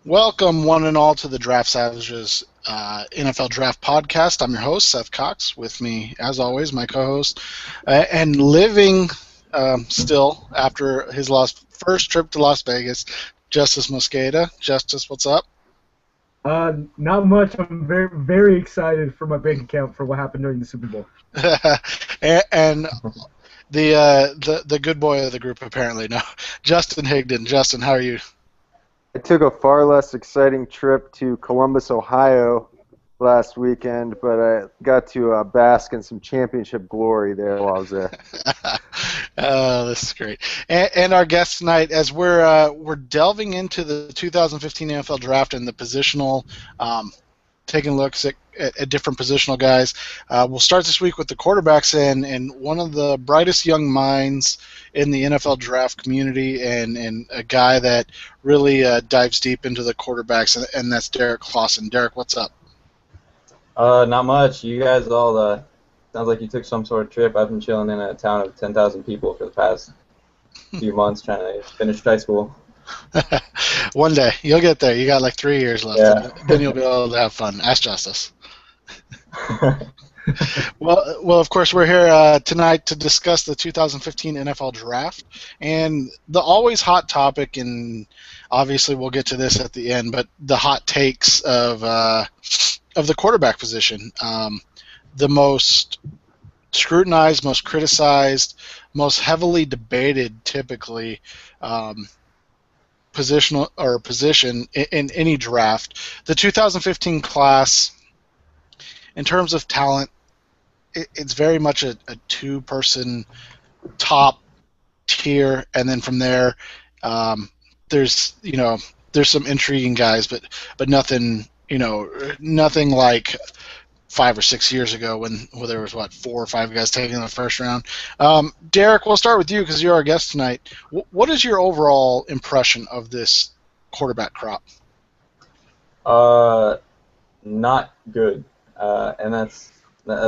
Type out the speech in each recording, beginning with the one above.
Welcome, one and all, to the Draft Savages NFL Draft Podcast. I'm your host, Seth Cox. With me, as always, my co-host, and living still after his first trip to Las Vegas, Justice Mosqueda. Justice, what's up? Not much. I'm very excited for my bank account for what happened during the Super Bowl. and the good boy of the group, apparently. No, Justin Higdon. Justin, how are you? I took a far less exciting trip to Columbus, Ohio last weekend, but I got to bask in some championship glory there while I was there. Oh, this is great. And our guest tonight, as we're delving into the 2015 NFL Draft and the positional, taking looks at different positional guys. We'll start this week with the quarterbacks and one of the brightest young minds in the NFL draft community and a guy that really dives deep into the quarterbacks, and that's Derrik Klassen. Derrik, what's up? Not much. You guys all sounds like you took some sort of trip. I've been chilling in a town of 10,000 people for the past few months trying to finish high school. One day. You'll get there. You got like 3 years left. Yeah. Then you'll be able to have fun. Ask Justice. Well, of course, we're here tonight to discuss the 2015 NFL Draft and the always hot topic, and obviously we'll get to this at the end, but the hot takes of the quarterback position. The most scrutinized, most criticized, most heavily debated, typically, position in any draft. The 2015 class, in terms of talent, it's very much a two-person top tier, and then from there, there's some intriguing guys, but nothing nothing like 5 or 6 years ago when there was 4 or 5 guys taken in the first round. Derrik, we'll start with you because you're our guest tonight. What is your overall impression of this quarterback crop? Not good, and that's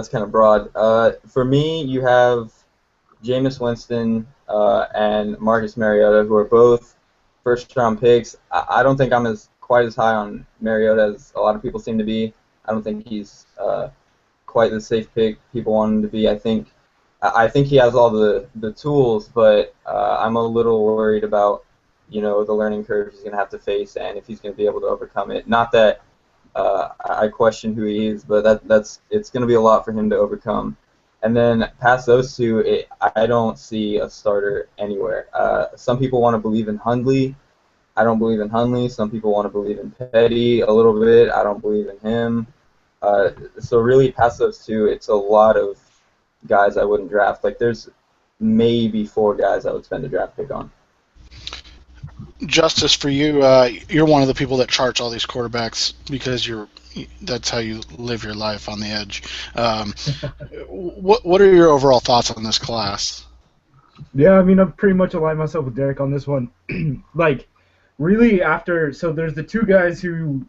kind of broad. For me, you have Jameis Winston and Marcus Mariota, who are both first-round picks. I don't think I'm quite as high on Mariota as a lot of people seem to be. I don't think he's quite the safe pick people want him to be. I think he has all the tools, but I'm a little worried about the learning curve he's going to have to face and if he's going to be able to overcome it. Not that I question who he is, but it's going to be a lot for him to overcome. And then past those two, I don't see a starter anywhere. Some people want to believe in Hundley. I don't believe in Hundley. Some people want to believe in Petty a little bit. I don't believe in him. So really, past those two, it's a lot of guys I wouldn't draft. Like there's maybe 4 guys I would spend a draft pick on. Justice, for you, you're one of the people that charts all these quarterbacks because that's how you live your life on the edge. What are your overall thoughts on this class? Yeah, I mean, I've pretty much aligned myself with Derrik on this one. Really so there's the 2 guys who,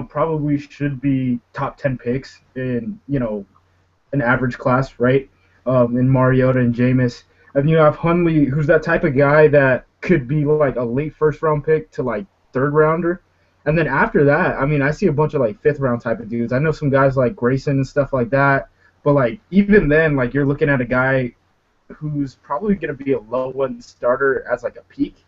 probably should be top 10 picks in, an average class, right? In Mariota and Jameis. And you have Hundley, who's that type of guy that could be like a late first-round pick to like third-rounder. And then after that, I mean, I see a bunch of like fifth-round type of dudes. I know some guys like Grayson and stuff like that. But like even then, like you're looking at a guy who's probably going to be a low-end starter as like a peak.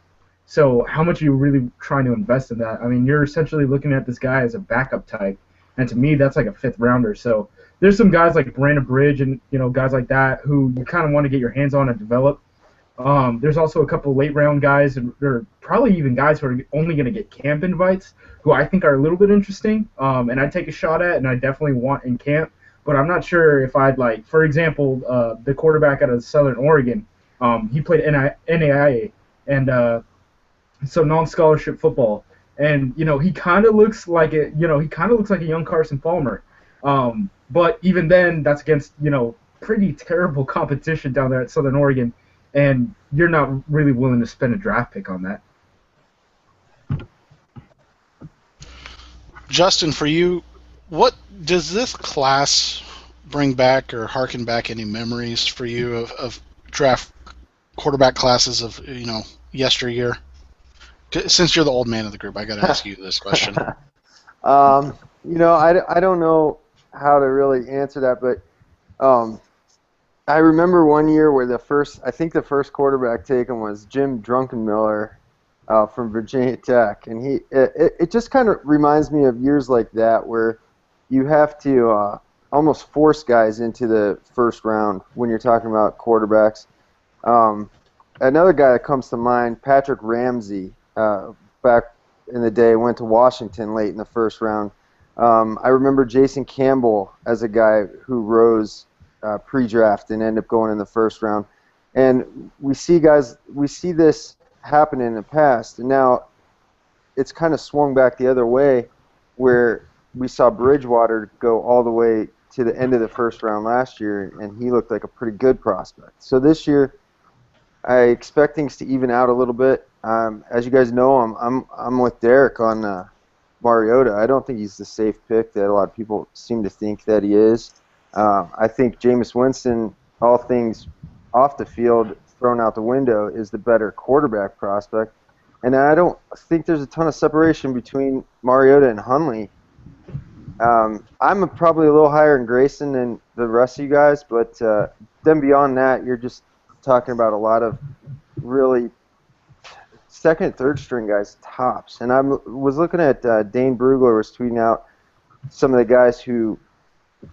So how much are you really trying to invest in that? I mean, you're essentially looking at this guy as a backup type, and to me, that's like a fifth rounder. So there's some guys like Brandon Bridge and guys like that who you kind of want to get your hands on and develop. There's also a couple late round guys, and there are probably even guys who are only going to get camp invites, who I think are a little bit interesting, and I'd take a shot at, and I definitely want in camp. But I'm not sure if I'd like, for example, the quarterback out of Southern Oregon. He played NAIA, and so non-scholarship football, and he kind of looks like a young Carson Palmer, but even then that's against pretty terrible competition down there at Southern Oregon, and you're not really willing to spend a draft pick on that. Justin, for you, what does this class bring back or harken back any memories for you of draft quarterback classes of yesteryear? Since you're the old man of the group, I got to ask you this question. I don't know how to really answer that, but I remember one year where the first quarterback taken was Jim Drunkenmiller from Virginia Tech, and it just kind of reminds me of years like that where you have to almost force guys into the first round when you're talking about quarterbacks. Another guy that comes to mind, Patrick Ramsey, back in the day, went to Washington late in the first round. I remember Jason Campbell as a guy who rose pre-draft and ended up going in the first round. And we see this happen in the past, and now it's kind of swung back the other way, where we saw Bridgewater go all the way to the end of the first round last year, and he looked like a pretty good prospect. So this year, I expect things to even out a little bit. As you guys know, I'm with Derrik on Mariota. I don't think he's the safe pick that a lot of people seem to think that he is. I think Jameis Winston, all things off the field thrown out the window, is the better quarterback prospect. And I don't think there's a ton of separation between Mariota and Hundley. I'm probably a little higher in Grayson than the rest of you guys, but then beyond that, you're just talking about a lot of really second and third string guys tops. And I was looking at Dane Brugler was tweeting out some of the guys who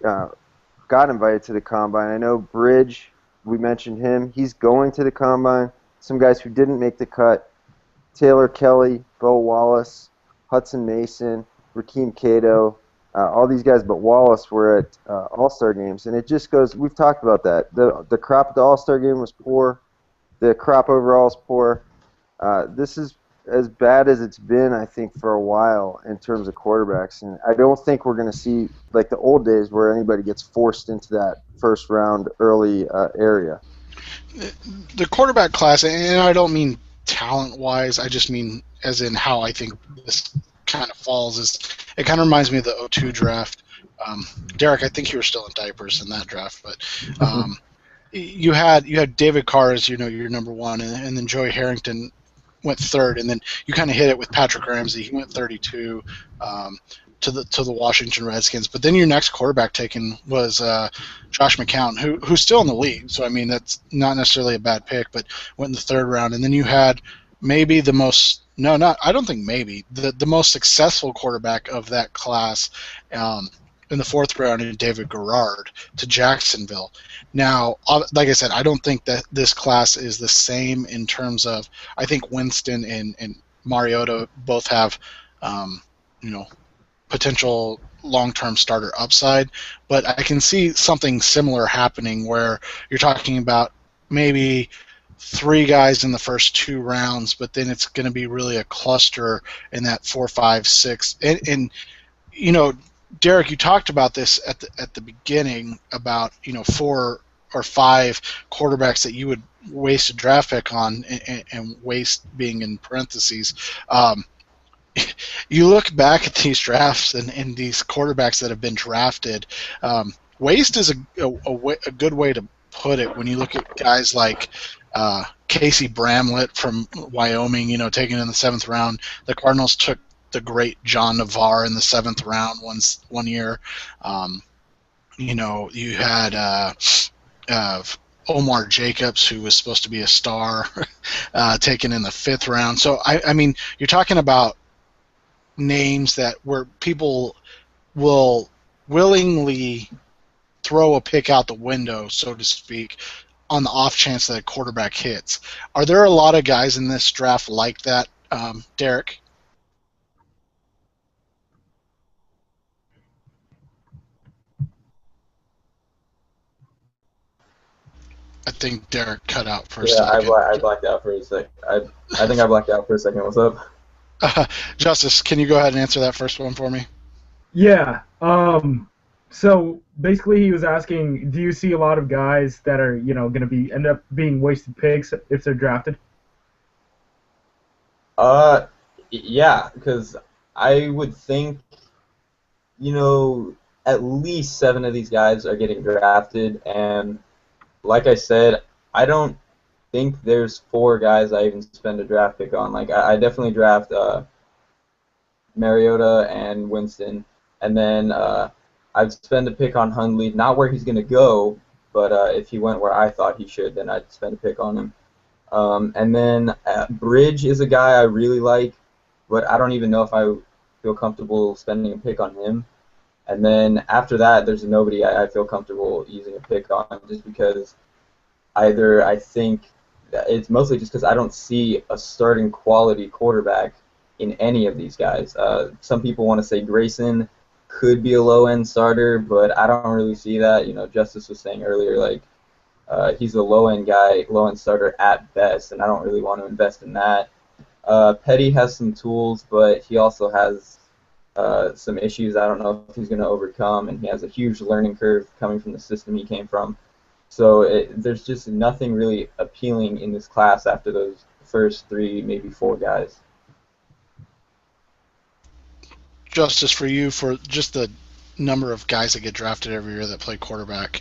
got invited to the Combine. I know Bridge, we mentioned him. He's going to the Combine. Some guys who didn't make the cut, Taylor Kelly, Bo Wallace, Hudson Mason, Rakeem Cato, all these guys but Wallace were at All-Star games. And it just goes, we've talked about that. The crop at the All-Star game was poor. The crop overall is poor. This is as bad as it's been, I think, for a while in terms of quarterbacks. And I don't think we're going to see, like the old days, where anybody gets forced into that first round early area. The quarterback class, and I don't mean talent-wise, I just mean as in how I think this kind of falls, is it kind of reminds me of the 2002 draft. Derrik, I think you were still in diapers in that draft, but you had David Carr as your number one, and then Joey Harrington went third, and then you kind of hit it with Patrick Ramsey. He went 32 to the Washington Redskins. But then your next quarterback taken was Josh McCown, who's still in the league. So I mean that's not necessarily a bad pick, but went in the third round. And then you had maybe the most the most successful quarterback of that class in the fourth round in David Garrard to Jacksonville. Now, like I said, I don't think that this class is the same in terms of, I think Winston and Mariota both have, potential long-term starter upside, but I can see something similar happening where you're talking about maybe 3 guys in the first 2 rounds, but then it's going to be really a cluster in that 4, 5, 6. And Derrik, you talked about this at the beginning about 4 or 5 quarterbacks that you would waste a draft pick on, and waste being in parentheses. You look back at these drafts and these quarterbacks that have been drafted. Waste is a good way to put it when you look at guys like Casey Bramlett from Wyoming, taken in the 7th round. The Cardinals took the great John Navarre in the 7th round one year. You had Omar Jacobs, who was supposed to be a star, taken in the 5th round. So I mean, you're talking about names where people will willingly throw a pick out the window, so to speak, on the off chance that a quarterback hits. Are there a lot of guys in this draft like that, Derrik? I think Derrik cut out for a second. Yeah, I blacked out for a sec. I think I blacked out for a second. What's up? Justice, can you go ahead and answer that first one for me? Yeah. So basically, he was asking, do you see a lot of guys that are, going to end up being wasted picks if they're drafted? Yeah, because I would think, at least 7 of these guys are getting drafted, and like I said, I don't think there's 4 guys I even spend a draft pick on. Like I definitely draft Mariota and Winston, and then I'd spend a pick on Hundley, not where he's gonna go, but if he went where I thought he should, then I'd spend a pick on him. And then Bridge is a guy I really like, but I don't even know if I feel comfortable spending a pick on him. And then after that, there's nobody I feel comfortable using a pick on, just because either I think it's mostly just because I don't see a starting quality quarterback in any of these guys. Some people want to say Grayson could be a low-end starter, but I don't really see that. You know, Justice was saying earlier, like, he's a low-end guy, low-end starter at best, and I don't really want to invest in that. Petty has some tools, but he also has some issues I don't know if he's going to overcome, and he has a huge learning curve coming from the system he came from. So there's just nothing really appealing in this class after those first 3, maybe 4 guys. Justice, for you, for just the number of guys that get drafted every year that play quarterback,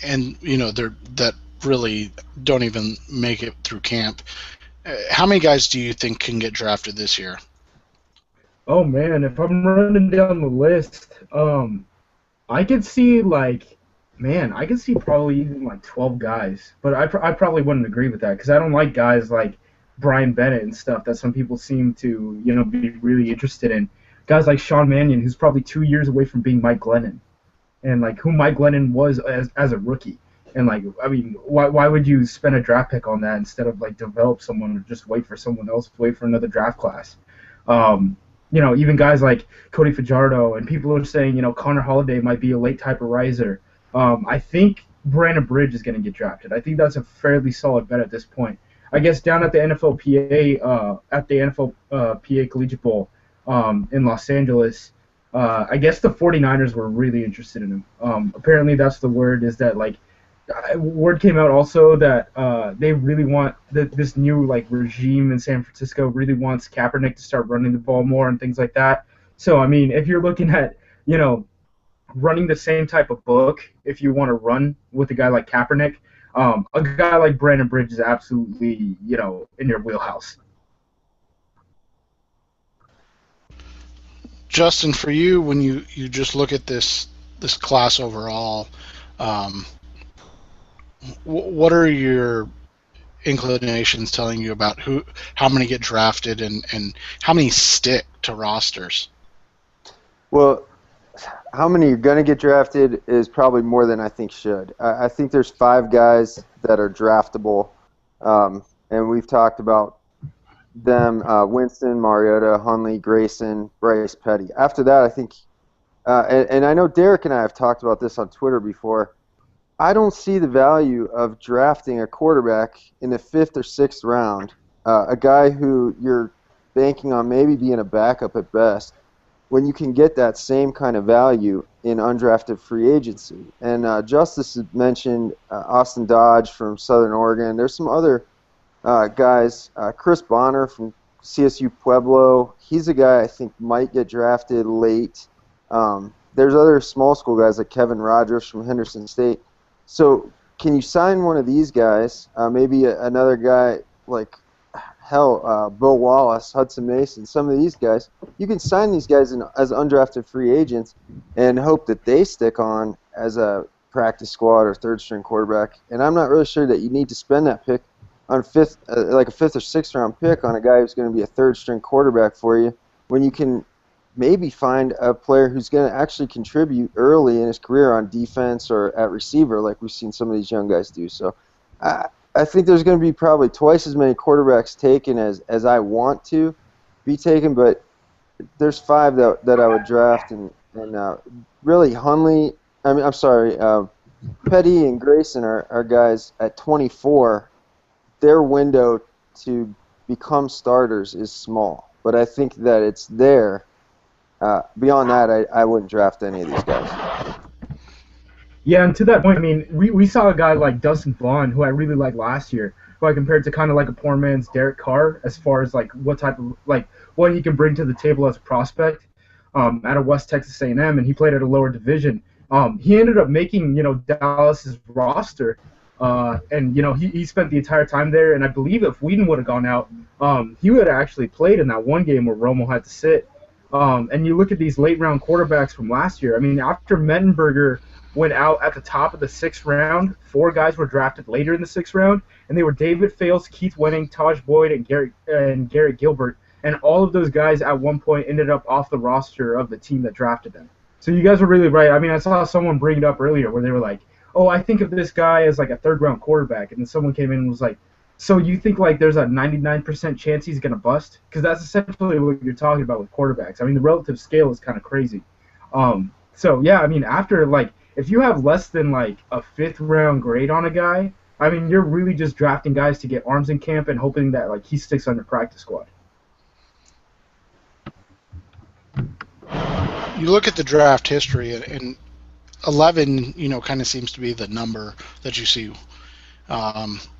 and you know that really don't even make it through camp. How many guys do you think can get drafted this year? Oh man, if I'm running down the list, I could see I could see probably even like 12 guys, but I probably wouldn't agree with that because I don't like guys like Brian Bennett and stuff that some people seem to be really interested in. Guys like Sean Mannion, who's probably 2 years away from being Mike Glennon, and like who Mike Glennon was as a rookie. And like, I mean, why would you spend a draft pick on that instead of like develop someone or just wait for someone else, wait for another draft class? Even guys like Cody Fajardo, and people are saying, Connor Holiday might be a late type of riser. I think Brandon Bridge is going to get drafted. I think that's a fairly solid bet at this point. I guess down at the NFLPA Collegiate Bowl in Los Angeles, I guess the 49ers were really interested in him. Apparently that's the word, is that like word came out also that they really want this new like regime in San Francisco really wants Kaepernick to start running the ball more and things like that. So I mean, if you're looking at running the same type of book, if you want to run with a guy like Kaepernick, a guy like Brandon Bridge is absolutely in your wheelhouse. Justin, for you, when you just look at this class overall, what are your inclinations telling you about how many get drafted and how many stick to rosters? Well, how many are going to get drafted is probably more than I think should. I think there's 5 guys that are draftable, and we've talked about them: Winston, Mariota, Hundley, Grayson, Bryce, Petty. After that, I think, and I know Derek and I have talked about this on Twitter before, I don't see the value of drafting a quarterback in the 5th or 6th round, a guy who you're banking on maybe being a backup at best, when you can get that same kind of value in undrafted free agency. And Justice had mentioned Austin Dodge from Southern Oregon. There's some other guys. Chris Bonner from CSU Pueblo. He's a guy I think might get drafted late. There's other small school guys like Kevin Rogers from Henderson State. So can you sign one of these guys, maybe another guy like, Bill Wallace, Hudson Mason, some of these guys? You can sign these guys as undrafted free agents and hope that they stick on as a practice squad or 3rd-string quarterback. And I'm not really sure that you need to spend that pick on like a 5th or 6th round pick on a guy who's going to be a 3rd-string quarterback for you, when you can maybe find a player who's going to actually contribute early in his career on defense or at receiver, like we've seen some of these young guys do. So I think there's going to be probably twice as many quarterbacks taken as I want to be taken, but there's 5 that I would draft, and really Petty and Grayson are guys at 24. Their window to become starters is small, but I think that it's there. Beyond that, I wouldn't draft any of these guys. Yeah, and to that point, I mean, we saw a guy like Dustin Vaughn, who I really liked last year, who I compared to kind of like a poor man's Derek Carr as far as like what he can bring to the table as a prospect out of West Texas A&M, and he played at a lower division. He ended up making Dallas's roster And he spent the entire time there. And I believe if Whedon would have gone out, he would have actually played in that one game where Romo had to sit. And you look at these late round quarterbacks from last year. I mean, after Mettenberger went out at the top of the 6th round, 4 guys were drafted later in the 6th round, and they were David Fales, Keith Wenning, Taj Boyd, and Garrett Gilbert. And all of those guys at one point ended up off the roster of the team that drafted them. So you guys were really right. I mean, I saw someone bring it up earlier where they were like, oh, I think of this guy as like a 3rd-round quarterback. And then someone came in and was like, so you think like there's a 99% chance he's going to bust? Because that's essentially what you're talking about with quarterbacks. I mean, the relative scale is kind of crazy. So, yeah, I mean, after like, if you have less than like a 5th-round grade on a guy, I mean, you're really just drafting guys to get arms in camp and hoping that like he sticks on your practice squad. You look at the draft history, and 11, kind of seems to be the number that you see.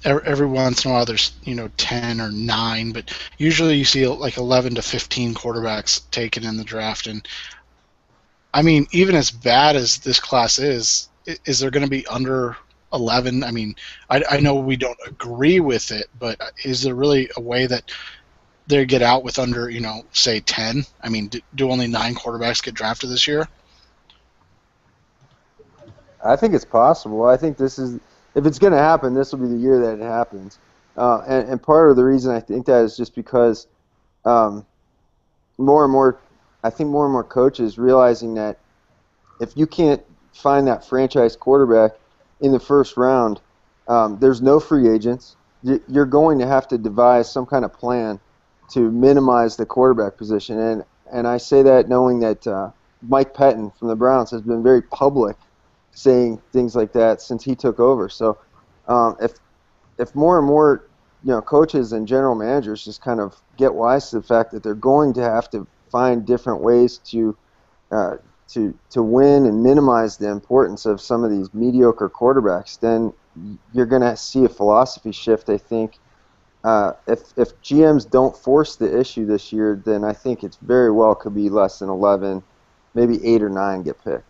Every once in a while, there's 10 or 9, but usually you see like 11 to 15 quarterbacks taken in the draft. And I mean, even as bad as this class is there going to be under 11? I mean, I know we don't agree with it, but is there really a way that they get out with under, say 10? I mean, do only 9 quarterbacks get drafted this year? I think it's possible. I think if it's going to happen, this will be the year that it happens. And part of the reason I think that is just because more and more coaches realizing that if you can't find that franchise quarterback in the 1st round, there's no free agents. You're going to have to devise some kind of plan to minimize the quarterback position. And I say that knowing that Mike Pettin from the Browns has been very public saying things like that since he took over. So if more and more coaches and general managers just kind of get wise to the fact that they're going to have to find different ways to win and minimize the importance of some of these mediocre quarterbacks, then you're going to see a philosophy shift, I think. If GMs don't force the issue this year, then I think it's very well could be less than 11, maybe 8 or 9 get picked.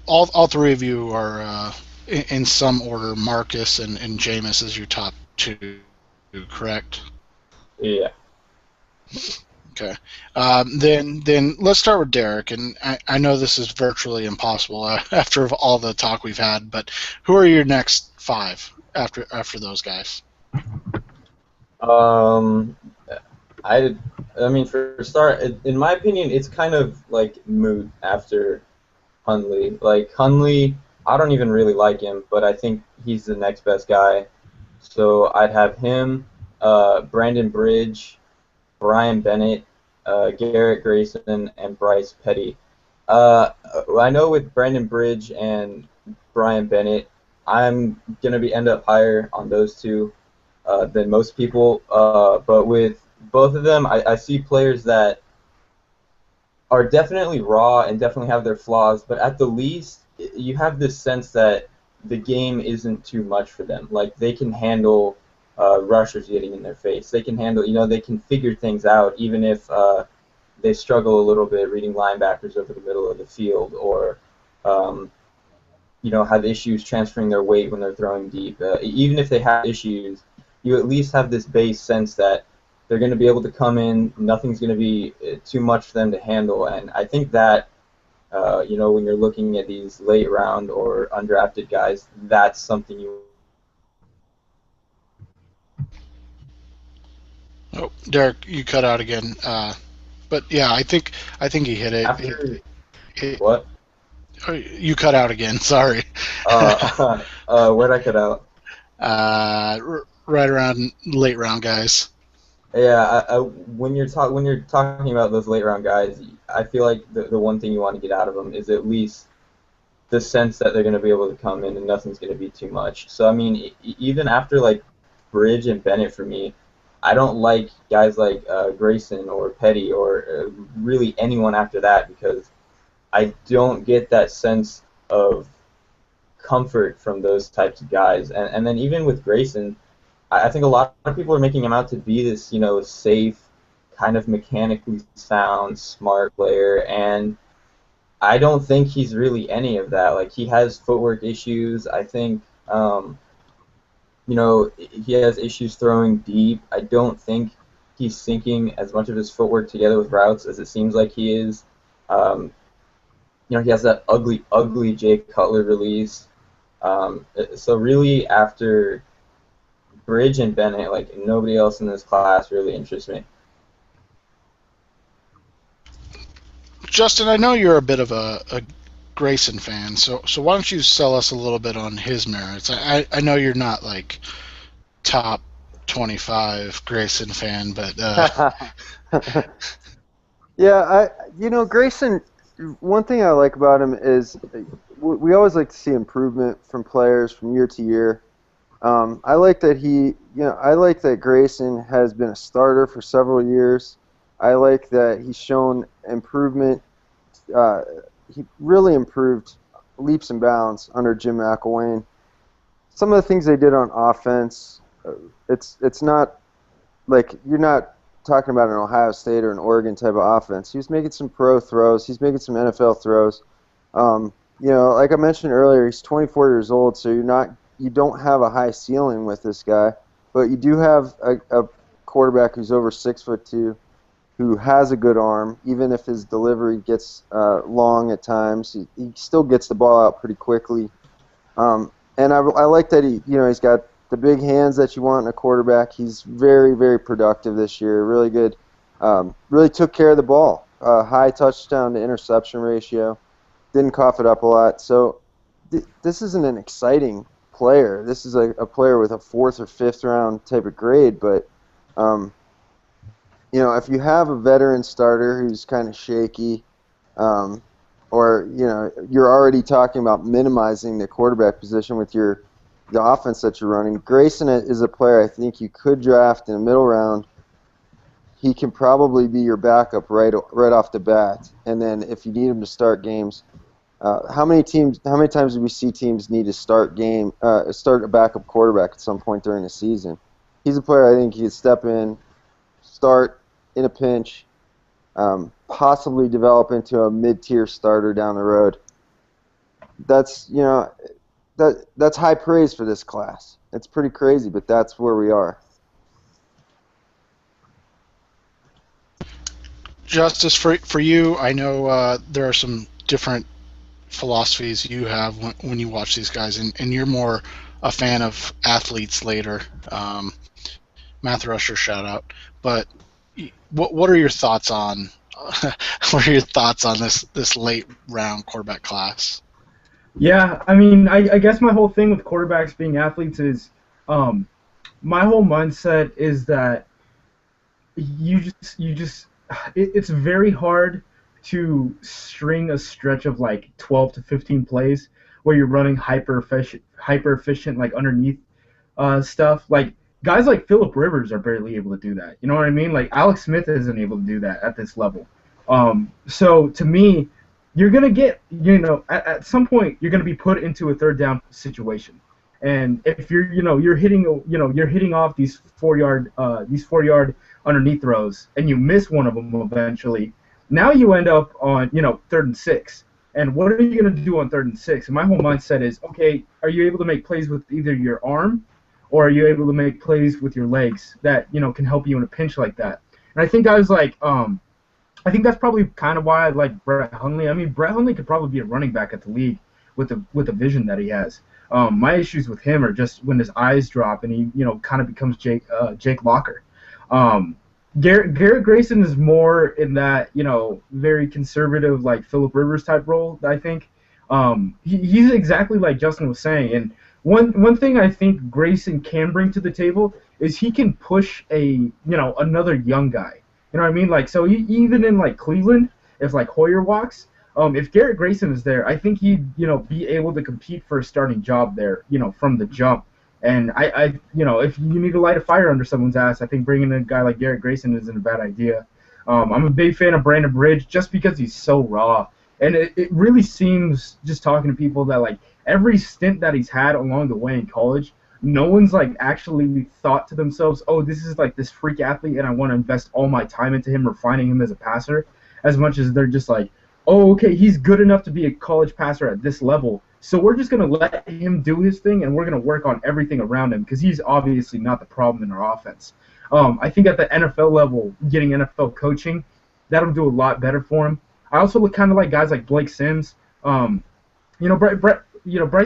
All 3 of you are in some order. Marcus and Jameis is your top 2, correct? Yeah. Okay. Then let's start with Derrik, and I know this is virtually impossible after all the talk we've had, but who are your next 5 after those guys? I mean, for a start, in my opinion, it's kind of like moot after Hundley. Like Hundley, I don't even really like him, but I think he's the next best guy. So I'd have him, Brandon Bridge, Brian Bennett, Garrett Grayson, and Bryce Petty. I know with Brandon Bridge and Brian Bennett, I'm going to end up higher on those 2 than most people. But with both of them, I see players that are definitely raw and definitely have their flaws, but at the least, you have this sense that the game isn't too much for them. Like, they can handle rushers getting in their face. They can handle, they can figure things out, even if they struggle a little bit reading linebackers over the middle of the field, or, have issues transferring their weight when they're throwing deep. Even if they have issues, you at least have this base sense that they're going to be able to come in, nothing's going to be too much for them to handle, and I think that, when you're looking at these late round or undrafted guys, that's something you... Oh, Derrik, you cut out again. But yeah, I think he hit it. What? You cut out again. Sorry. Where'd I cut out? Right around late round guys. Yeah, when you're talking about those late round guys, I feel like the one thing you want to get out of them is at least the sense that they're going to be able to come in and nothing's going to be too much. So I mean, even after like Bridge and Bennett, for me, I don't like guys like Grayson or Petty or really anyone after that, because I don't get that sense of comfort from those types of guys. And then even with Grayson, I think a lot of people are making him out to be this, safe, kind of mechanically sound, smart player. And I don't think he's really any of that. Like, he has footwork issues. I think, he has issues throwing deep. I don't think he's syncing as much of his footwork together with routes as it seems like he is. Um, he has that ugly, ugly Jay Cutler release. So really, after Bridge and Bennett, like, nobody else in this class really interests me. Justin, I know you're a bit of a Grayson fan, so why don't you sell us a little bit on his merits? I know you're not like top 25 Grayson fan, but yeah, Grayson. One thing I like about him is we always like to see improvement from players from year to year. I like that I like that Grayson has been a starter for several years. I like that he's shown improvement. He really improved leaps and bounds under Jim McElwain. Some of the things they did on offense, it's not like you're not talking about an Ohio State or an Oregon type of offense. He was making some pro throws. He's making some NFL throws. Like I mentioned earlier, he's 24 years old, so you don't have a high ceiling with this guy, but you do have a quarterback who's over 6'2", who has a good arm. Even if his delivery gets long at times, he still gets the ball out pretty quickly. And I like that he's got the big hands that you want in a quarterback. He's very, very productive this year. Really good. Really took care of the ball. High touchdown to interception ratio. Didn't cough it up a lot. So this isn't an exciting player. This is a player with a 4th or 5th round type of grade. But if you have a veteran starter who's kind of shaky, or you're already talking about minimizing the quarterback position with the offense that you're running, Grayson is a player I think you could draft in the middle round. He can probably be your backup right off the bat, and then if you need him to start games, how many times do we see teams need to start a backup quarterback at some point during the season? He's a player I think he could step in, start in a pinch, possibly develop into a mid-tier starter down the road. That's that's high praise for this class. It's pretty crazy, but that's where we are. Justice, for you, I know there are some different philosophies you have when you watch these guys, and you're more a fan of athletes later. Math Rusher shout out. But what are your thoughts on this late round quarterback class? Yeah, I mean, I guess my whole thing with quarterbacks being athletes is, my whole mindset is that it's very hard to string a stretch of like 12 to 15 plays where you're running hyper efficient like underneath stuff. Like guys like Phillip Rivers are barely able to do that. You know what I mean? Like Alex Smith isn't able to do that at this level. So to me, you're gonna get at some point you're gonna be put into a third down situation, and if you're hitting off these 4-yard underneath throws and you miss one of them eventually. Now you end up on 3rd and 6, and what are you going to do on 3rd and 6? And my whole mindset is, okay, are you able to make plays with either your arm, or are you able to make plays with your legs that can help you in a pinch like that? And I think I was like, I think that's probably kind of why I like Brett Hundley. I mean, Brett Hundley could probably be a running back at the league with the vision that he has. My issues with him are just when his eyes drop and he kind of becomes Jake Locker. Garrett Grayson is more in that, very conservative, like Phillip Rivers type role, I think. He's exactly like Justin was saying. And one thing I think Grayson can bring to the table is he can push another young guy. You know what I mean? Like, so even in like Cleveland, if like Hoyer walks, if Garrett Grayson is there, I think he'd, be able to compete for a starting job there, from the jump. And I if you need to light a fire under someone's ass, I think bringing a guy like Derrik Klassen isn't a bad idea. I'm a big fan of Brandon Bridge just because he's so raw. And it really seems, just talking to people, that like every stint that he's had along the way in college, no one's like actually thought to themselves, oh, this is like this freak athlete and I want to invest all my time into him refining him as a passer, as much as they're just like, oh, okay, he's good enough to be a college passer at this level. So we're just going to let him do his thing, and we're going to work on everything around him because he's obviously not the problem in our offense. I think at the NFL level, getting NFL coaching, that'll do a lot better for him. I also look kind of like guys like Blake Sims. Bryce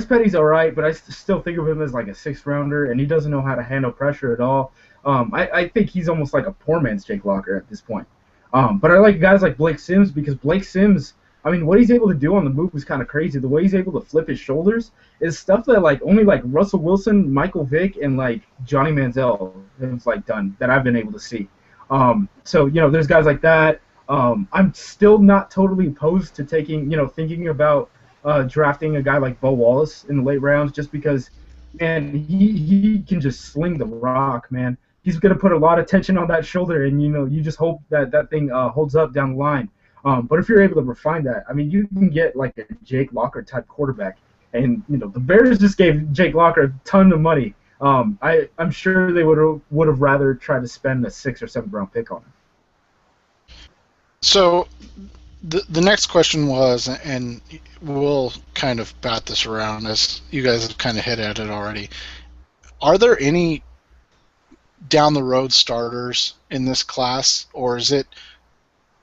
Petty's all right, but I still think of him as like a sixth rounder, and he doesn't know how to handle pressure at all. I think he's almost like a poor man's Jake Locker at this point. But I like guys like Blake Sims because Blake Sims, I mean, what he's able to do on the move is kind of crazy. The way he's able to flip his shoulders is stuff that like only like Russell Wilson, Michael Vick, and like Johnny Manziel has like done that I've been able to see. So there's guys like that. I'm still not totally opposed to thinking about drafting a guy like Bo Wallace in the late rounds just because, man, he can just sling the rock, man. He's going to put a lot of tension on that shoulder, and you just hope that thing holds up down the line. But if you're able to refine that, I mean, you can get like a Jake Locker type quarterback, and the Bears just gave Jake Locker a ton of money. I'm sure they would have rather tried to spend a 6th or 7th round pick on him. So the next question was, and we'll kind of bat this around as you guys have kind of hit at it already. Are there any down the road starters in this class, or is it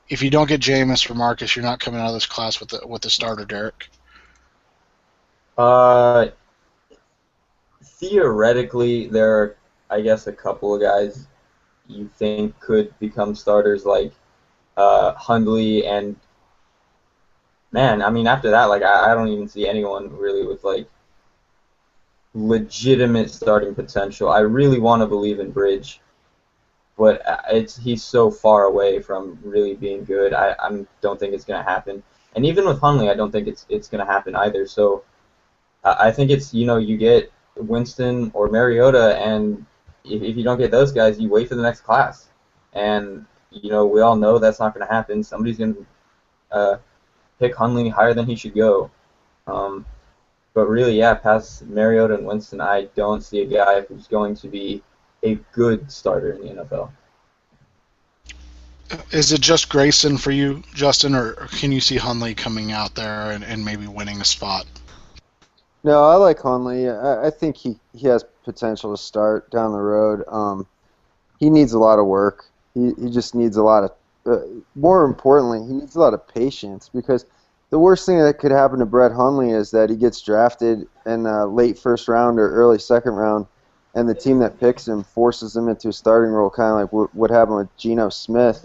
if you don't get Jameis or Marcus, you're not coming out of this class with the starter, Derek? Theoretically, there are, I guess, a couple of guys you think could become starters, like Hundley, and man, I mean, after that, like I don't even see anyone really with like legitimate starting potential. I really want to believe in Bridge, but he's so far away from really being good. I don't think it's gonna happen. And even with Hundley, I don't think it's gonna happen either. So I think it's you get Winston or Mariota, and if you don't get those guys, you wait for the next class. And we all know that's not gonna happen. Somebody's gonna pick Hundley higher than he should go. But really, yeah, past Mariota and Winston, I don't see a guy who's going to be a good starter in the NFL. Is it just Grayson for you, Justin, or can you see Hundley coming out there and maybe winning a spot? No, I like Hundley. I think he has potential to start down the road. He needs a lot of work. He just needs a lot of, more importantly, he needs a lot of patience, because the worst thing that could happen to Brett Hundley is that he gets drafted in late first round or early second round, and the team that picks him forces him into a starting role, kind of like what happened with Geno Smith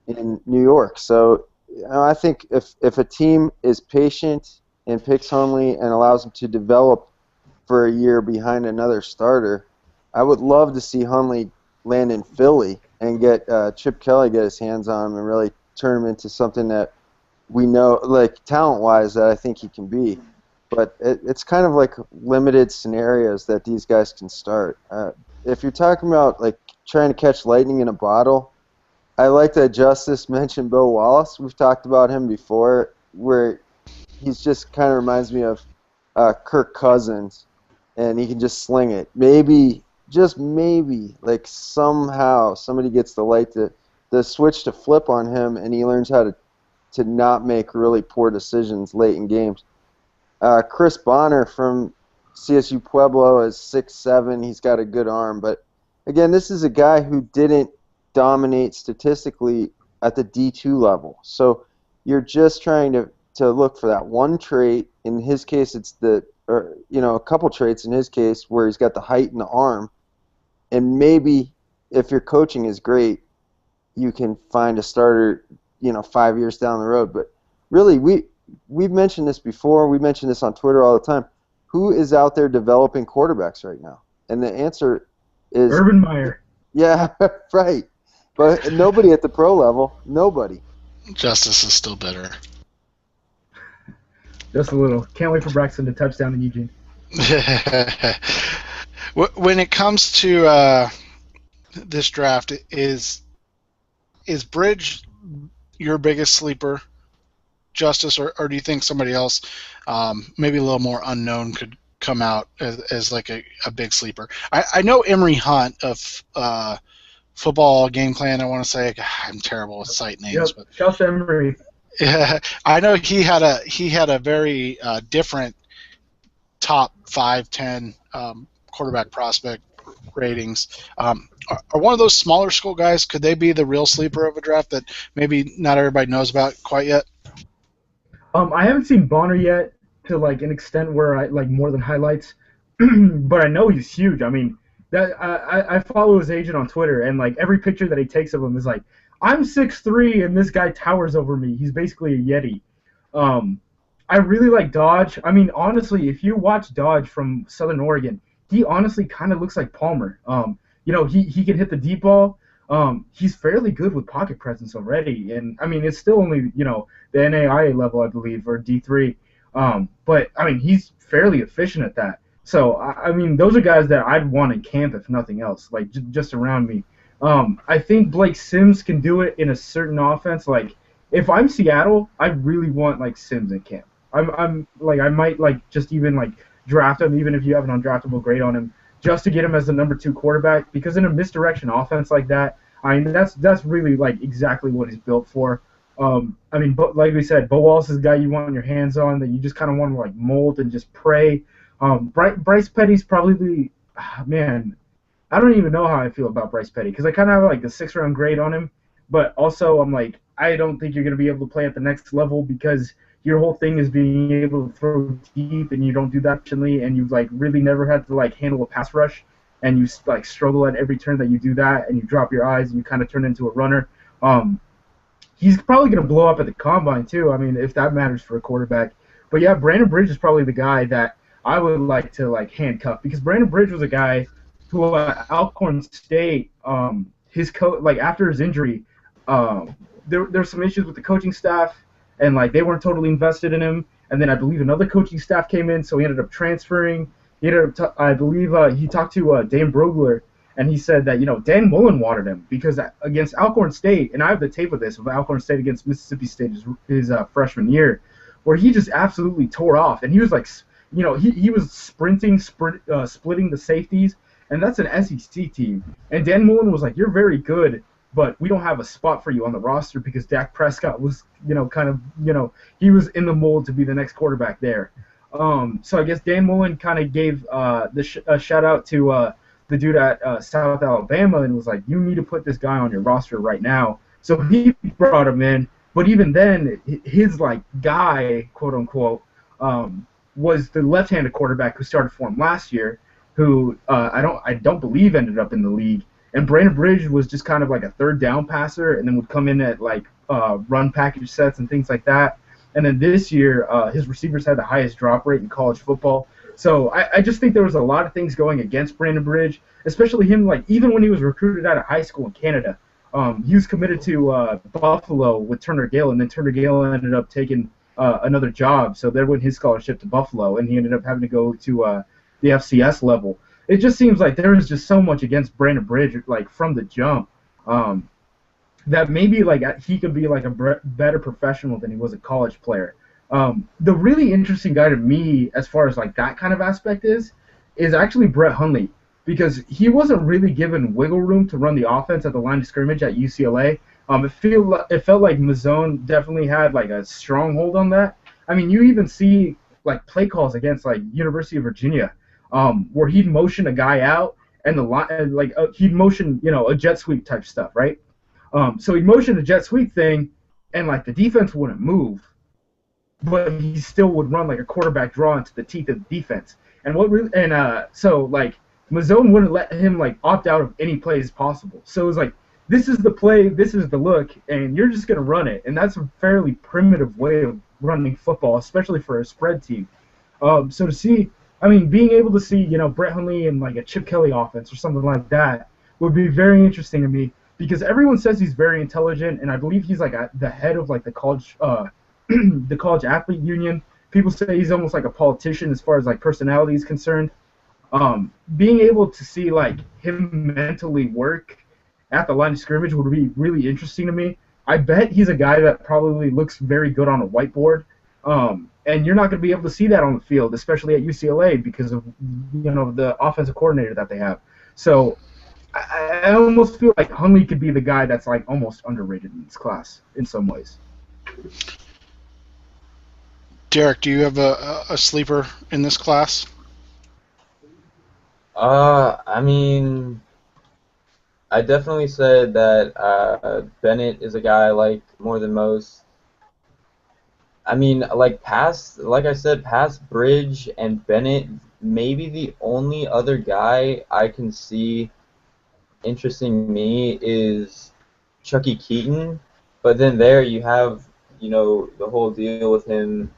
in New York. So I think if a team is patient and picks Hundley and allows him to develop for a year behind another starter, I would love to see Hundley land in Philly and get Chip Kelly get his hands on him and really turn him into something that we know, like talent-wise, that I think he can be. But it's kind of like limited scenarios that these guys can start. If you're talking about like trying to catch lightning in a bottle, I like that Justice mentioned Bo Wallace. We've talked about him before, where he's just kind of reminds me of Kirk Cousins, and he can just sling it. Maybe, just maybe, like somehow somebody gets the light the switch to flip on him, and he learns how to not make really poor decisions late in games. Chris Bonner from CSU Pueblo is 6'7". He's got a good arm. But, again, this is a guy who didn't dominate statistically at the D2 level. So you're just trying to look for that one trait. In his case, it's a couple traits in his case where he's got the height and the arm. And maybe if your coaching is great, you can find a starter 5 years down the road. But really, we've mentioned this before. We mention this on Twitter all the time. Who is out there developing quarterbacks right now? And the answer is Urban Meyer. Yeah, right. But nobody at the pro level. Nobody. Justice is still bitter. Just a little. Can't wait for Braxton to touchdown in Eugene. When it comes to this draft, is Bridge your biggest sleeper, Justice, or do you think somebody else, maybe a little more unknown, could come out as like a big sleeper? I know Emory Hunt of Football Game Plan, I want to say. God, I'm terrible with site names. Yep. Josh Emory. Yeah, I know he had a very different top 5, 10 quarterback prospect ratings. Are one of those smaller school guys? Could they be the real sleeper of a draft that maybe not everybody knows about quite yet? I haven't seen Bonner yet to like an extent where I like more than highlights, but I know he's huge. I mean, that I follow his agent on Twitter, and like every picture that he takes of him is like, I'm 6'3" and this guy towers over me. He's basically a yeti. Um, I really like Dodge. I mean, honestly, if you watch Dodge from Southern Oregon, he honestly kind of looks like Palmer. He can hit the deep ball. He's fairly good with pocket presence already, and I mean, it's still only the NAIA level, I believe, or D3. But I mean, he's fairly efficient at that. So I mean, those are guys that I'd want in camp if nothing else, like just around me. I think Blake Sims can do it in a certain offense. Like if I'm Seattle, I really want like Sims in camp. I'm like I might like just even like draft him, even if you have an undraftable grade on him, just to get him as the #2 quarterback. Because in a misdirection offense like that, I mean that's really like exactly what he's built for. I mean, but like we said, Bo Wallace is a guy you want your hands on that you just kind of want to like mold and just pray. Bryce Petty's probably man. I don't even know how I feel about Bryce Petty because I kind of have like a 6th-round grade on him, but also I'm like I don't think you're going to be able to play at the next level because your whole thing is being able to throw deep and you don't do that efficiently and you've like really never had to like handle a pass rush and you like struggle at every turn that you do that and you drop your eyes and you kind of turn into a runner. He's probably going to blow up at the combine too. I mean, if that matters for a quarterback. But yeah, Brandon Bridge is probably the guy that I would like to like handcuff because Brandon Bridge was a guy who at Alcorn State, his coach like after his injury, there's some issues with the coaching staff and like they weren't totally invested in him. And then I believe another coaching staff came in, so he ended up transferring. I believe he talked to Dan Brogler, and he said that Dan Mullen wanted him because against Alcorn State, and I have the tape of this of Alcorn State against Mississippi State his freshman year, where he just absolutely tore off, and he was like, he was splitting the safeties, and that's an SEC team. And Dan Mullen was like, "You're very good, but we don't have a spot for you on the roster because Dak Prescott was, he was in the mold to be the next quarterback there." So I guess Dan Mullen kind of gave a shout out to the dude at South Alabama and was like, "You need to put this guy on your roster right now." So he brought him in, but even then, his like guy, quote unquote, was the left-handed quarterback who started for him last year, who I don't believe ended up in the league. And Brandon Bridge was just kind of like a third down passer, and then would come in at like run package sets and things like that. And then this year, his receivers had the highest drop rate in college football. So I just think there was a lot of things going against Brandon Bridge, especially him. Like even when he was recruited out of high school in Canada, he was committed to Buffalo with Turner Gale, and then Turner Gale ended up taking another job. So there went his scholarship to Buffalo, and he ended up having to go to the FCS level. It just seems like there was just so much against Brandon Bridge, like from the jump, that maybe like he could be like a better professional than he was a college player. The really interesting guy to me, as far as like that kind of aspect is actually Brett Hundley, because he wasn't really given wiggle room to run the offense at the line of scrimmage at UCLA. It felt like Mazzone definitely had like a stronghold on that. I mean, you even see like play calls against like University of Virginia, where he'd motion a guy out and the line he'd motion a jet sweep type stuff, right? So he'd motion a jet sweep thing, and like the defense wouldn't move, but he still would run like a quarterback draw into the teeth of the defense. So like Mazzone wouldn't let him like opt out of any plays possible. So it was like, this is the play, this is the look, and you're just gonna run it. And that's a fairly primitive way of running football, especially for a spread team. So to see, I mean, being able to see Brett Hundley in like a Chip Kelly offense or something like that would be very interesting to me, because everyone says he's very intelligent, and I believe he's like the head of like the college the college athlete union. People say he's almost like a politician as far as like personality is concerned. Being able to see like him mentally work at the line of scrimmage would be really interesting to me. I bet he's a guy that probably looks very good on a whiteboard, and you're not going to be able to see that on the field, especially at UCLA because of the offensive coordinator that they have. So I almost feel like Hundley could be the guy that's like almost underrated in this class in some ways. Derek, do you have a sleeper in this class? I mean, I definitely said that Bennett is a guy I like more than most. I mean, like I said, past Bridge and Bennett, maybe the only other guy I can see interesting me is Chucky Keaton. But then there you have, the whole deal with him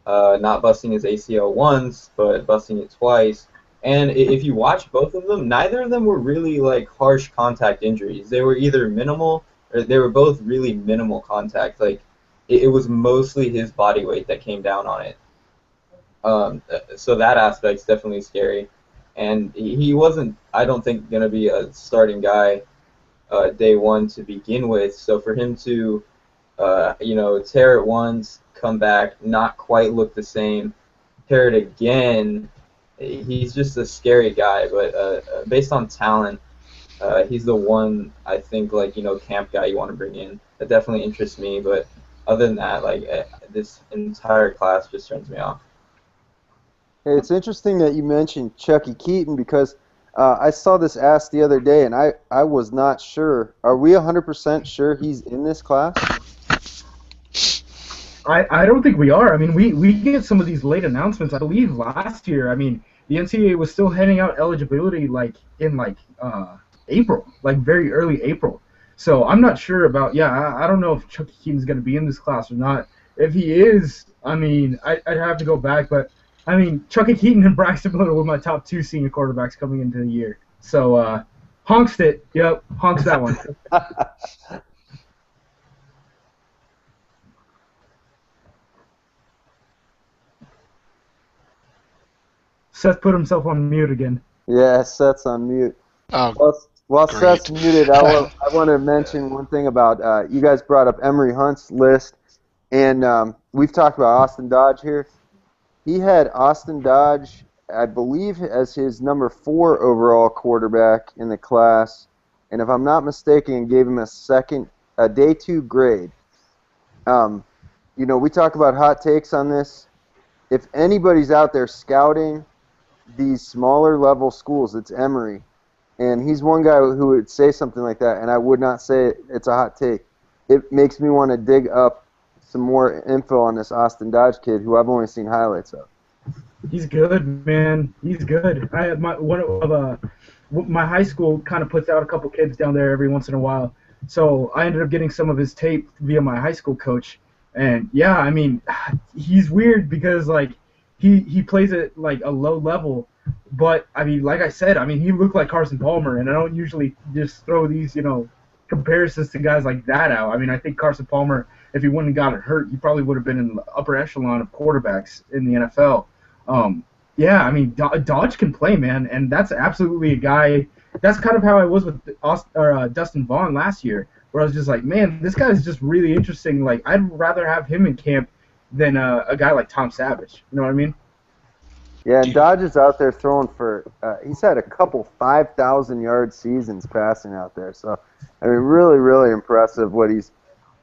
not busting his ACL once, but busting it twice. And if you watch both of them, neither of them were really like harsh contact injuries. They were either minimal or they were both really minimal contact. Like it was mostly his body weight that came down on it. So that aspect's definitely scary. And he wasn't, I don't think, going to be a starting guy day one to begin with. So for him to, tear it once, come back, not quite look the same, tear it again, he's just a scary guy. But based on talent, he's the one I think, camp guy you want to bring in. That definitely interests me. But other than that, this entire class just turns me off. Hey, it's interesting that you mentioned Chucky Keaton because I saw this asked the other day, and I was not sure. Are we 100% sure he's in this class? I don't think we are. I mean, we get some of these late announcements. I believe last year, I mean, the NCAA was still handing out eligibility in April, like very early April. So I'm not sure about, I don't know if Chucky Keaton's going to be in this class or not. If he is, I mean, I'd have to go back. But, I mean, Chucky Keaton and Braxton Miller were my top two senior quarterbacks coming into the year. So, honks it. Yep, honks that one. Seth put himself on mute again. Yeah, Seth's on mute. Oh, While great. Seth's muted, I want to mention one thing about you guys brought up Emory Hunt's list, and we've talked about Austin Dodge here. He had Austin Dodge, I believe, as his number 4 overall quarterback in the class, and if I'm not mistaken, gave him a day 2 grade. We talk about hot takes on this. If anybody's out there scouting these smaller level schools, it's Emory. And he's one guy who would say something like that, and I would not say it's a hot take. It makes me want to dig up some more info on this Austin Dodge kid, who I've only seen highlights of. He's good, man. He's good. My high school kind of puts out a couple kids down there every once in a while, so I ended up getting some of his tape via my high school coach. And yeah, I mean, he's weird because he plays at a low level, but I mean, like I said, I mean, he looked like Carson Palmer, and I don't usually just throw these comparisons to guys like that out. I mean, I think Carson Palmer, if he wouldn't have gotten hurt, he probably would have been in the upper echelon of quarterbacks in the NFL. Yeah, I mean, Dodge can play, man, and that's absolutely a guy. That's kind of how I was with Dustin Vaughn last year, where I was just like, man, this guy is just really interesting. Like, I'd rather have him in camp than a guy like Tom Savage. You know what I mean? Yeah, and Dodge is out there throwing for he's had a couple 5,000-yard seasons passing out there. So, I mean, really, really impressive what he's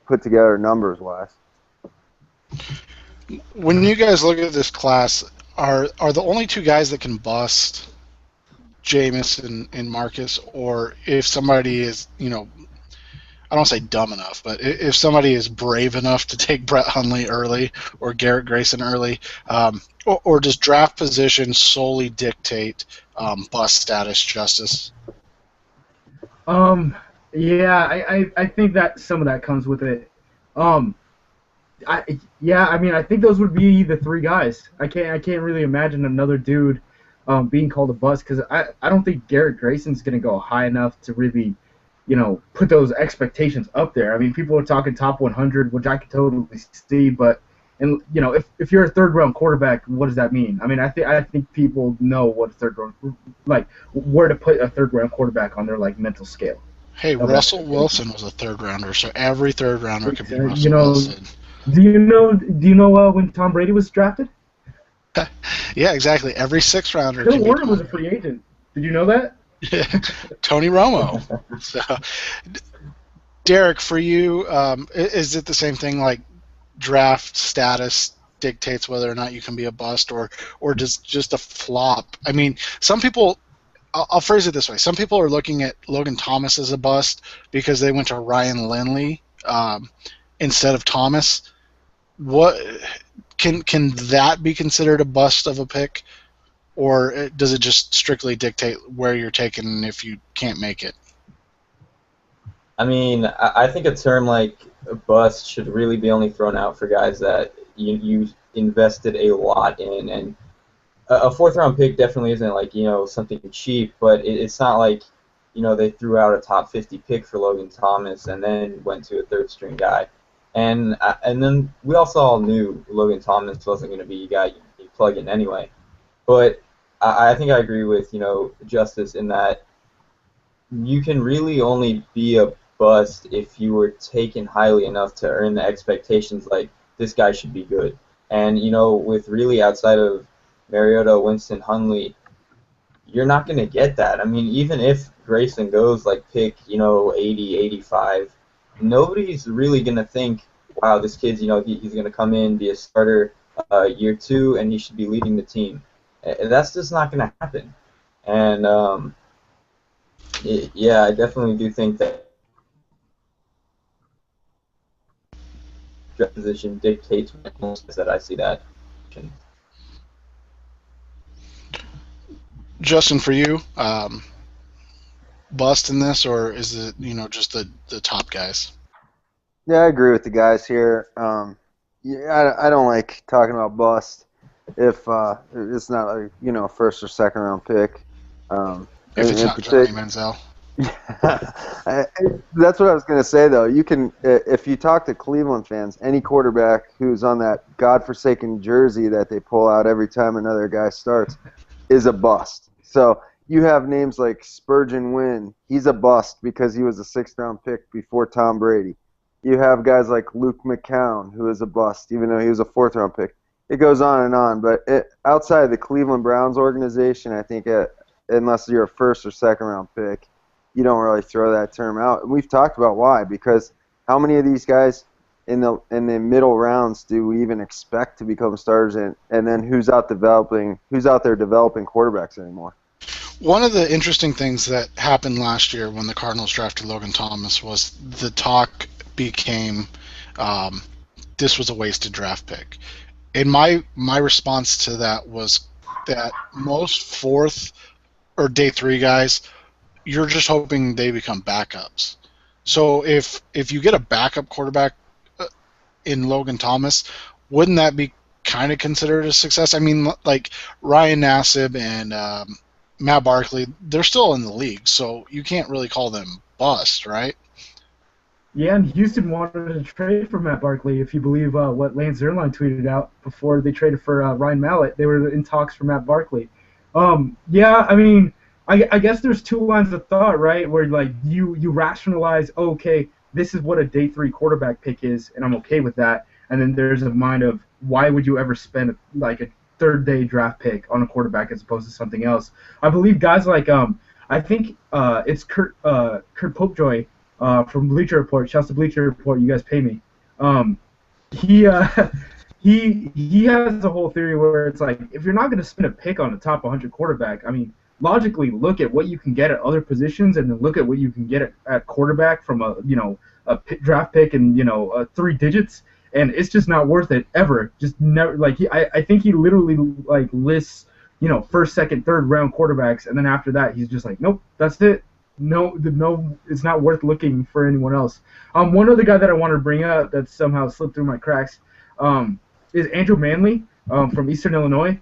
put together numbers-wise. When you guys look at this class, are the only two guys that can bust Jameis and Marcus, or if somebody is, I don't want to say dumb enough, but if somebody is brave enough to take Brett Hundley early or Garrett Grayson early, or does draft position solely dictate bust status, Justice? Yeah, I think that some of that comes with it. I mean, I think those would be the three guys. I can't really imagine another dude being called a bust, because I don't think Garrett Grayson's going to go high enough to really, put those expectations up there. I mean, people are talking top 100, which I can totally see, but if you're a third-round quarterback, what does that mean? I mean, I think people know what a third-round, where to put a third-round quarterback on their mental scale. Hey, Russell Wilson was a third-rounder, so every third-rounder could be Russell Wilson. Do you know when Tom Brady was drafted? Yeah, exactly. Every sixth-rounder. Bill Warner was a free agent. Did you know that? Tony Romo. So, Derek, for you, is it the same thing? Like draft status dictates whether or not you can be a bust, or does just a flop? I mean, some people. I'll phrase it this way: some people are looking at Logan Thomas as a bust because they went to Ryan Lindley instead of Thomas. What can that be considered a bust of a pick, or does it just strictly dictate where you're taking if you can't make it? I mean, I think a term like bust should really be only thrown out for guys that you invested a lot in, and a fourth-round pick definitely isn't like something cheap, but it's not like they threw out a top 50 pick for Logan Thomas and then went to a third-string guy, and then we also all knew Logan Thomas wasn't going to be a guy you plug in anyway. But I think I agree with Justice in that you can really only be a bust if you were taken highly enough to earn the expectations like this guy should be good. And with really outside of Mariota, Winston, Hundley, you're not going to get that. I mean, even if Grayson goes like pick 80, 85, nobody's really going to think, wow, this kid's he's going to come in, be a starter year 2, and he should be leading the team. That's just not going to happen. And I definitely do think that draft position dictates that I see that. Justin, for you, bust in this, or is it just the top guys? Yeah, I agree with the guys here. I don't like talking about bust if it's not a first or second round pick. If it's not Johnny Manziel. That's what I was going to say, though. You can, if you talk to Cleveland fans, any quarterback who's on that godforsaken jersey that they pull out every time another guy starts is a bust. So you have names like Spurgeon Wynn. He's a bust because he was a sixth-round pick before Tom Brady. You have guys like Luke McCown, who is a bust, even though he was a fourth-round pick. It goes on and on. But outside of the Cleveland Browns organization, I think unless you're a first or second-round pick, you don't really throw that term out. And we've talked about why, because how many of these guys in the middle rounds do we even expect to become starters in, and then who's out there developing quarterbacks anymore? One of the interesting things that happened last year when the Cardinals drafted Logan Thomas was the talk became this was a wasted draft pick. And my response to that was that most fourth or day 3 guys, you're just hoping they become backups. So if you get a backup quarterback in Logan Thomas, wouldn't that be kind of considered a success? I mean, like Ryan Nassib and Matt Barkley, they're still in the league, so you can't really call them bust, right? Yeah, and Houston wanted to trade for Matt Barkley, if you believe what Lance Zierlein tweeted out before they traded for Ryan Mallett. They were in talks for Matt Barkley. Yeah, I mean, I guess there's 2 lines of thought, right, where like you rationalize, okay, this is what a day 3 quarterback pick is, and I'm okay with that. And then there's a mind of why would you ever spend like a 3rd day draft pick on a quarterback as opposed to something else? I believe guys like I think it's Kurt Popejoy from Bleacher Report. Shouts to Bleacher Report. You guys pay me. He has a whole theory where it's like if you're not going to spend a pick on a top 100 quarterback, I mean, logically look at what you can get at other positions and then look at what you can get at quarterback from a draft pick and 3 digits, and it's just not worth it ever. Just never. Like I think he literally like lists first, second, third round quarterbacks, and then after that he's just like, nope, that's it. No, it's not worth looking for anyone else. One other guy that I wanted to bring up that somehow slipped through my cracks is Andrew Manley from Eastern Illinois.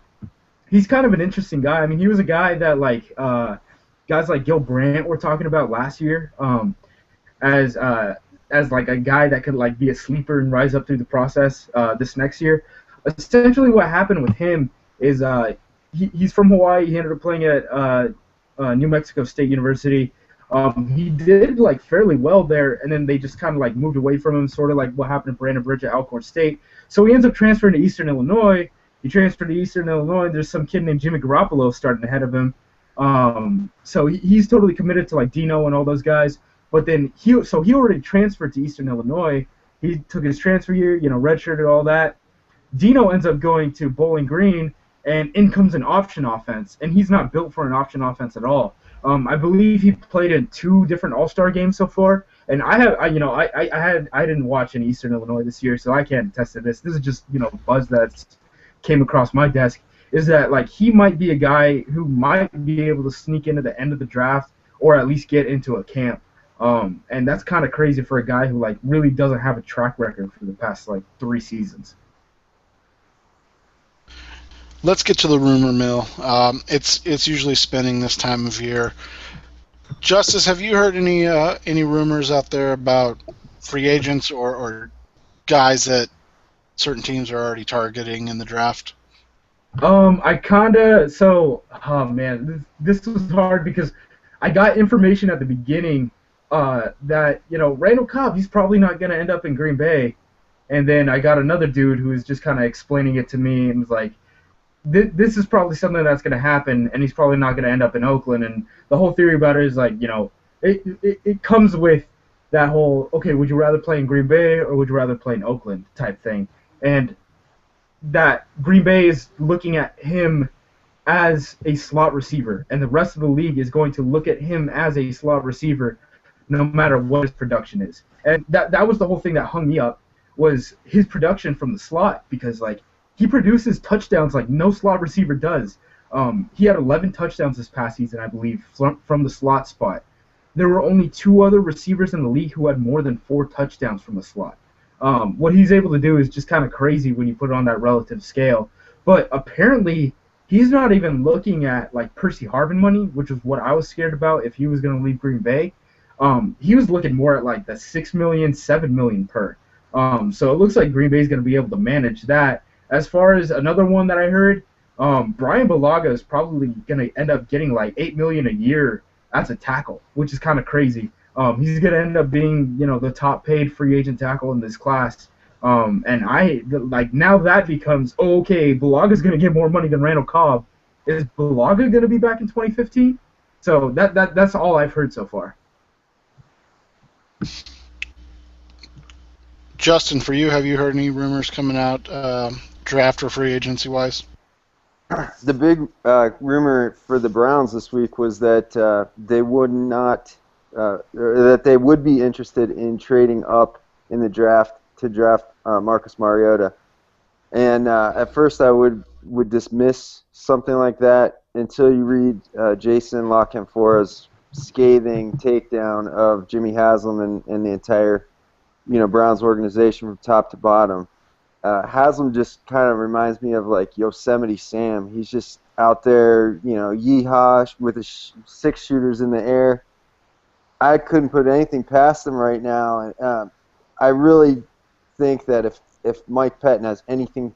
He's kind of an interesting guy. I mean, he was a guy that like guys like Gil Brandt were talking about last year as like a guy that could like be a sleeper and rise up through the process this next year. Essentially, what happened with him is he's from Hawaii. He ended up playing at New Mexico State University. He did like fairly well there, and then they just kind of like moved away from him, sort of like what happened to Brandon Bridge at Alcorn State. So he ends up transferring to Eastern Illinois. He transferred to Eastern Illinois. There's some kid named Jimmy Garoppolo starting ahead of him. So he's totally committed to like Dino and all those guys. But then he already transferred to Eastern Illinois. He took his transfer year, redshirted all that. Dino ends up going to Bowling Green, and in comes an option offense, and he's not built for an option offense at all. I believe he played in 2 different All-Star games so far, and I didn't watch in Eastern Illinois this year, so I can't attest to this. This is just buzz that's came across my desk. Is that like he might be a guy who might be able to sneak into the end of the draft or at least get into a camp. And that's kind of crazy for a guy who like really doesn't have a track record for the past like 3 seasons. Let's get to the rumor mill. It's usually spinning this time of year. Justice, have you heard any rumors out there about free agents or guys that certain teams are already targeting in the draft? Oh man, this was hard because I got information at the beginning that Randall Cobb, he's probably not gonna end up in Green Bay, and then I got another dude who was just kind of explaining it to me and was like, this is probably something that's gonna happen, and he's probably not gonna end up in Oakland. And the whole theory about it is like, it comes with that whole, okay, would you rather play in Green Bay or would you rather play in Oakland type thing, and that Green Bay is looking at him as a slot receiver, and the rest of the league is going to look at him as a slot receiver no matter what his production is. And that was the whole thing that hung me up, was his production from the slot, because like he produces touchdowns like no slot receiver does. He had 11 touchdowns this past season, I believe, from the slot spot. There were only 2 other receivers in the league who had more than 4 touchdowns from the slot. What he's able to do is just kind of crazy when you put it on that relative scale. But apparently, he's not even looking at like Percy Harvin money, which was what I was scared about if he was going to leave Green Bay. He was looking more at like the $6 million, $7 million per. So it looks like Green Bay is going to be able to manage that. As far as another one that I heard, Brian Bulaga is probably going to end up getting like $8 million a year as a tackle, which is kind of crazy. He's going to end up being, the top paid free agent tackle in this class. And now that becomes, okay, Bulaga's going to get more money than Randall Cobb. Is Bulaga going to be back in 2015? So that's all I've heard so far. Justin, for you, have you heard any rumors coming out, draft or free agency wise? The big rumor for the Browns this week was that they would not, that they would be interested in trading up in the draft to draft Marcus Mariota. And at first I would dismiss something like that until you read Jason La Canfora's scathing takedown of Jimmy Haslam and the entire Browns organization from top to bottom. Haslam just kind of reminds me of like Yosemite Sam. He's just out there, yeehaw with his 6 shooters in the air. I couldn't put anything past him right now. And I really think that if Mike Pettin has anything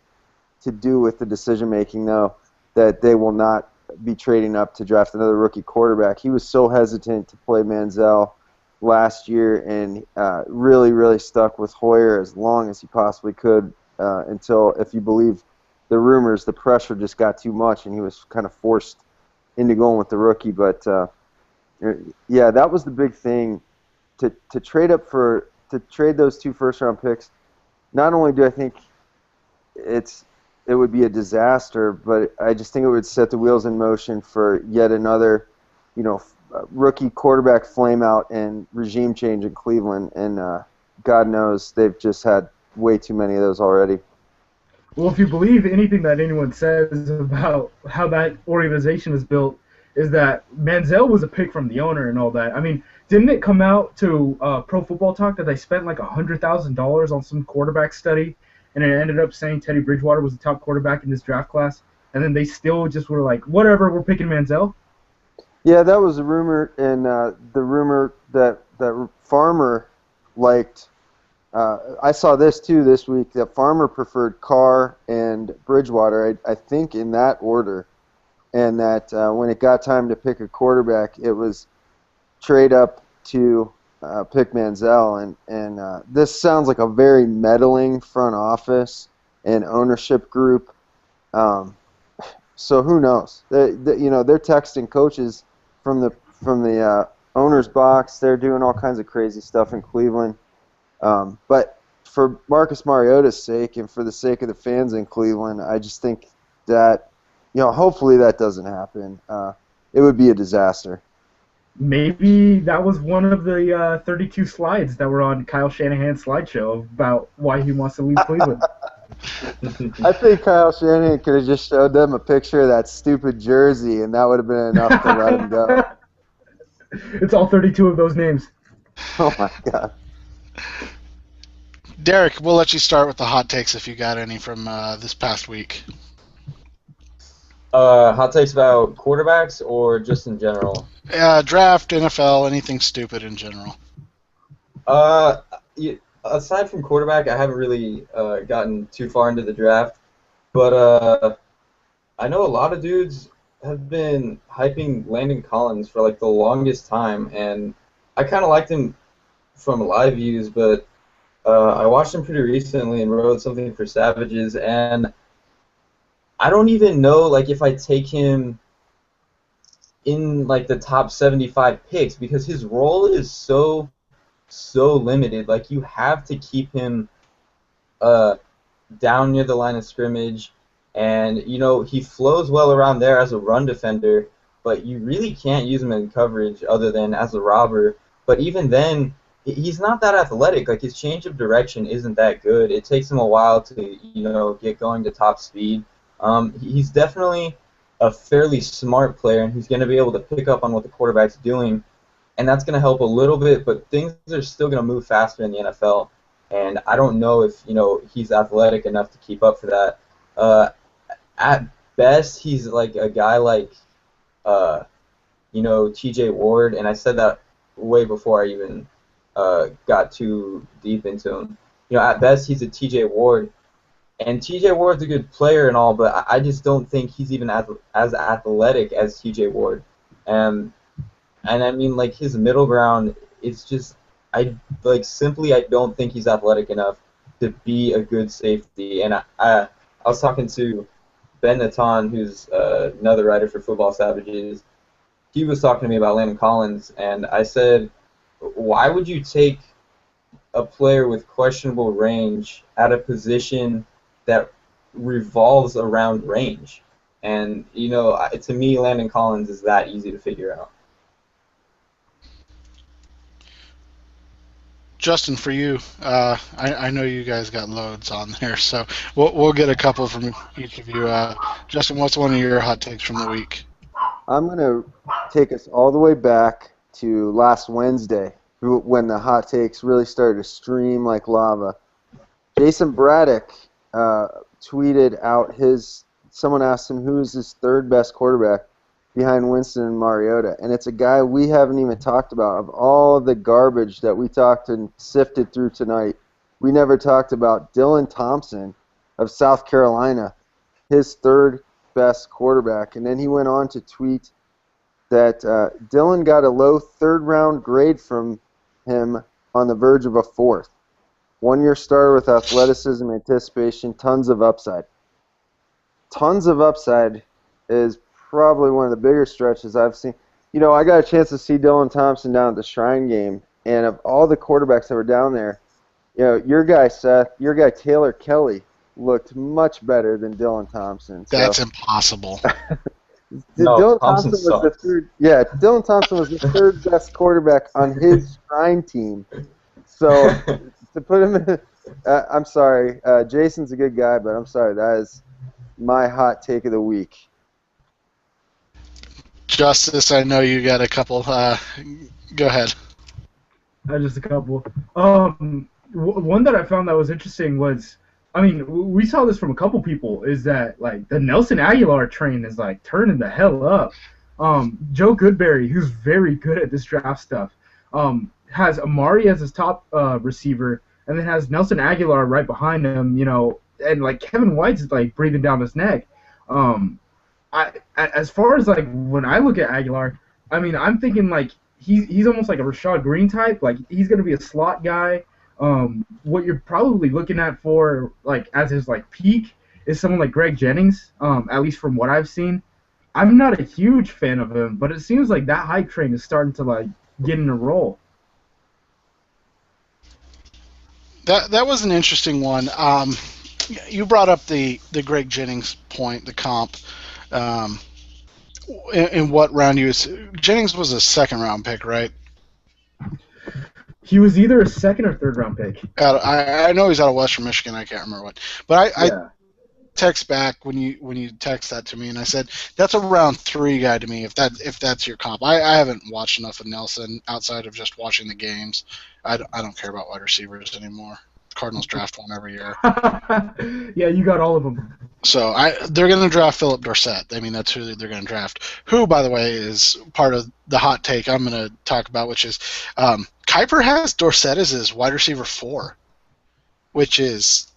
to do with the decision making, though, that they will not be trading up to draft another rookie quarterback. He was so hesitant to play Manziel last year, and really, really stuck with Hoyer as long as he possibly could until, if you believe the rumors, the pressure just got too much, and he was kind of forced into going with the rookie. But yeah, that was the big thing, to trade up to trade those 2 first-round picks. Not only do I think it would be a disaster, but I just think it would set the wheels in motion for yet another, rookie quarterback flame out and regime change in Cleveland. And God knows they've just had way too many of those already. Well, if you believe anything that anyone says about how that organization is built, is that Manziel was a pick from the owner and all that. I mean, didn't it come out to Pro Football Talk that they spent like $100,000 on some quarterback study, and it ended up saying Teddy Bridgewater was the top quarterback in this draft class, and then they still just were like, whatever, we're picking Manziel? Yeah, that was a rumor, and the rumor that Farmer liked. I saw this too this week, that Farmer preferred Carr and Bridgewater, I think in that order, and that when it got time to pick a quarterback, it was trade up to pick Manziel. And this sounds like a very meddling front office and ownership group. So who knows? They're texting coaches from the owner's box. They're doing all kinds of crazy stuff in Cleveland. But for Marcus Mariota's sake and for the sake of the fans in Cleveland, I just think that, hopefully that doesn't happen. It would be a disaster. Maybe that was one of the 32 slides that were on Kyle Shanahan's slideshow about why he wants to leave Cleveland. I think Kyle Shanahan could have just showed them a picture of that stupid jersey, and that would have been enough to let him go. It's all 32 of those names. Oh, my God. Derrik, we'll let you start with the hot takes if you got any from this past week. Hot takes about quarterbacks or just in general? Draft, NFL, anything stupid in general. Aside from quarterback, I haven't really gotten too far into the draft, but I know a lot of dudes have been hyping Landon Collins for like the longest time, and I kind of liked him from live views, but I watched him pretty recently and wrote something for Savages, and I don't even know like if I take him in like the top 75 picks because his role is so limited. Like you have to keep him down near the line of scrimmage, and he flows well around there as a run defender, but you really can't use him in coverage other than as a robber. But even then, he's not that athletic. Like his change of direction isn't that good. It takes him a while to get going to top speed. He's definitely a fairly smart player, and he's going to be able to pick up on what the quarterback's doing, and that's going to help a little bit, but things are still going to move faster in the NFL, and I don't know if, he's athletic enough to keep up for that. At best, he's like a guy like, TJ Ward, and I said that way before I even got too deep into him. At best, he's a TJ Ward, and TJ Ward's a good player and all, but I just don't think he's even as athletic as TJ Ward. And I mean, like, his middle ground, it's just, I don't think he's athletic enough to be a good safety. And I was talking to Ben Natan, who's another writer for Football Savages. He was talking to me about Landon Collins, and I said, why would you take a player with questionable range at a position that revolves around range? And, to me, Landon Collins is that easy to figure out. Justin, for you, I know you guys got loads on there, so we'll get a couple from each of you. Justin, what's one of your hot takes from the week? I'm going to take us all the way back to last Wednesday when the hot takes really started to stream like lava. Jason Braddock tweeted out someone asked him who is his third best quarterback behind Winston and Mariota, and it's a guy we haven't even talked about. Of all the garbage that we talked and sifted through tonight, we never talked about Dylan Thompson of South Carolina, his third best quarterback. And then he went on to tweet that Dylan got a low third-round grade from him on the verge of a fourth. One-year starter with athleticism, anticipation, tons of upside. Tons of upside is probably one of the bigger stretches I've seen. I got a chance to see Dylan Thompson down at the Shrine game, and of all the quarterbacks that were down there, your guy Seth, your guy Taylor Kelly looked much better than Dylan Thompson. That's impossible. Dylan Thompson was the third. Yeah, Dylan Thompson was the third best quarterback on his Shrine team. So to put him in, I'm sorry, Jason's a good guy, but I'm sorry, that is my hot take of the week. Justice, I know you got a couple. Go ahead. Just a couple. One that I found that was interesting was, we saw this from a couple people, is that like the Nelson Aguilar train is like turning the hell up. Joe Goodberry, who's very good at this draft stuff, has Amari as his top receiver, and then has Nelson Aguilar right behind him. And like Kevin White's like breathing down his neck. As far as like when I look at Aguilar, I'm thinking like he's almost like a Rashad Green type. Like he's gonna be a slot guy. What you're probably looking at for like as his like peak is someone like Greg Jennings. At least from what I've seen, I'm not a huge fan of him, but it seems like that hype train is starting to like get in a roll. That was an interesting one. You brought up the Greg Jennings point, the comp. Um, in what round you was Jennings was a second round pick, right? He was either a second or third round pick. I know he's out of Western Michigan. I can't remember what, but I Yeah. text back when you text that to me, and I said that's a round 3 guy to me. If that's your comp, I haven't watched enough of Nelson outside of just watching the games. I don't care about wide receivers anymore. Cardinals draft one every year. Yeah, you got all of them. So they're going to draft Philip Dorsett. I mean, that's who they're going to draft. Who, by the way, is part of the hot take I'm going to talk about, which is Kuiper has Dorsett as his wide receiver 4, which is.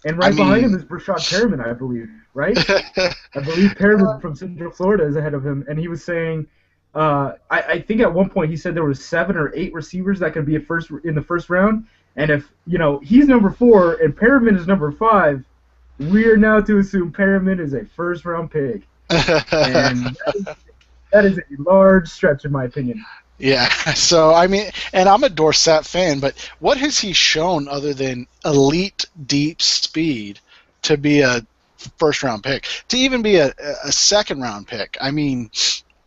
And right behind him is Brashad Perriman, I believe, right? I believe Perriman from Central Florida is ahead of him, and he was saying, I think at one point he said there was 7 or 8 receivers that could be in the first round, and if he's number 4 and Perriman is number 5, we are now to assume Perriman is a first round pick, and that is a large stretch in my opinion. Yeah, so I mean, and I'm a Dorsett fan, but what has he shown other than elite deep speed to be a first round pick, to even be a second round pick? I mean,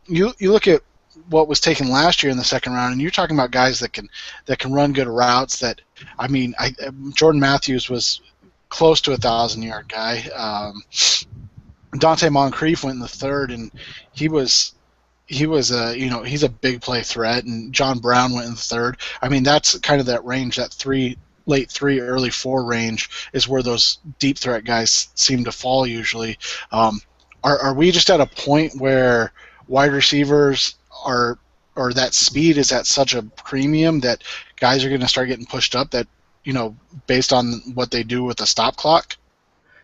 you look at what was taken last year in the second round, and you're talking about guys that can run good routes. That I mean, Jordan Matthews was close to 1,000-yard guy. Dante Moncrief went in the third, and he was he's a big play threat, and John Brown went in the third. I mean, that's kind of that range, that late 3, early 4 range is where those deep threat guys seem to fall usually. Are we just at a point where wide receivers or that speed is at such a premium that guys are going to start getting pushed up that, based on what they do with the stop clock?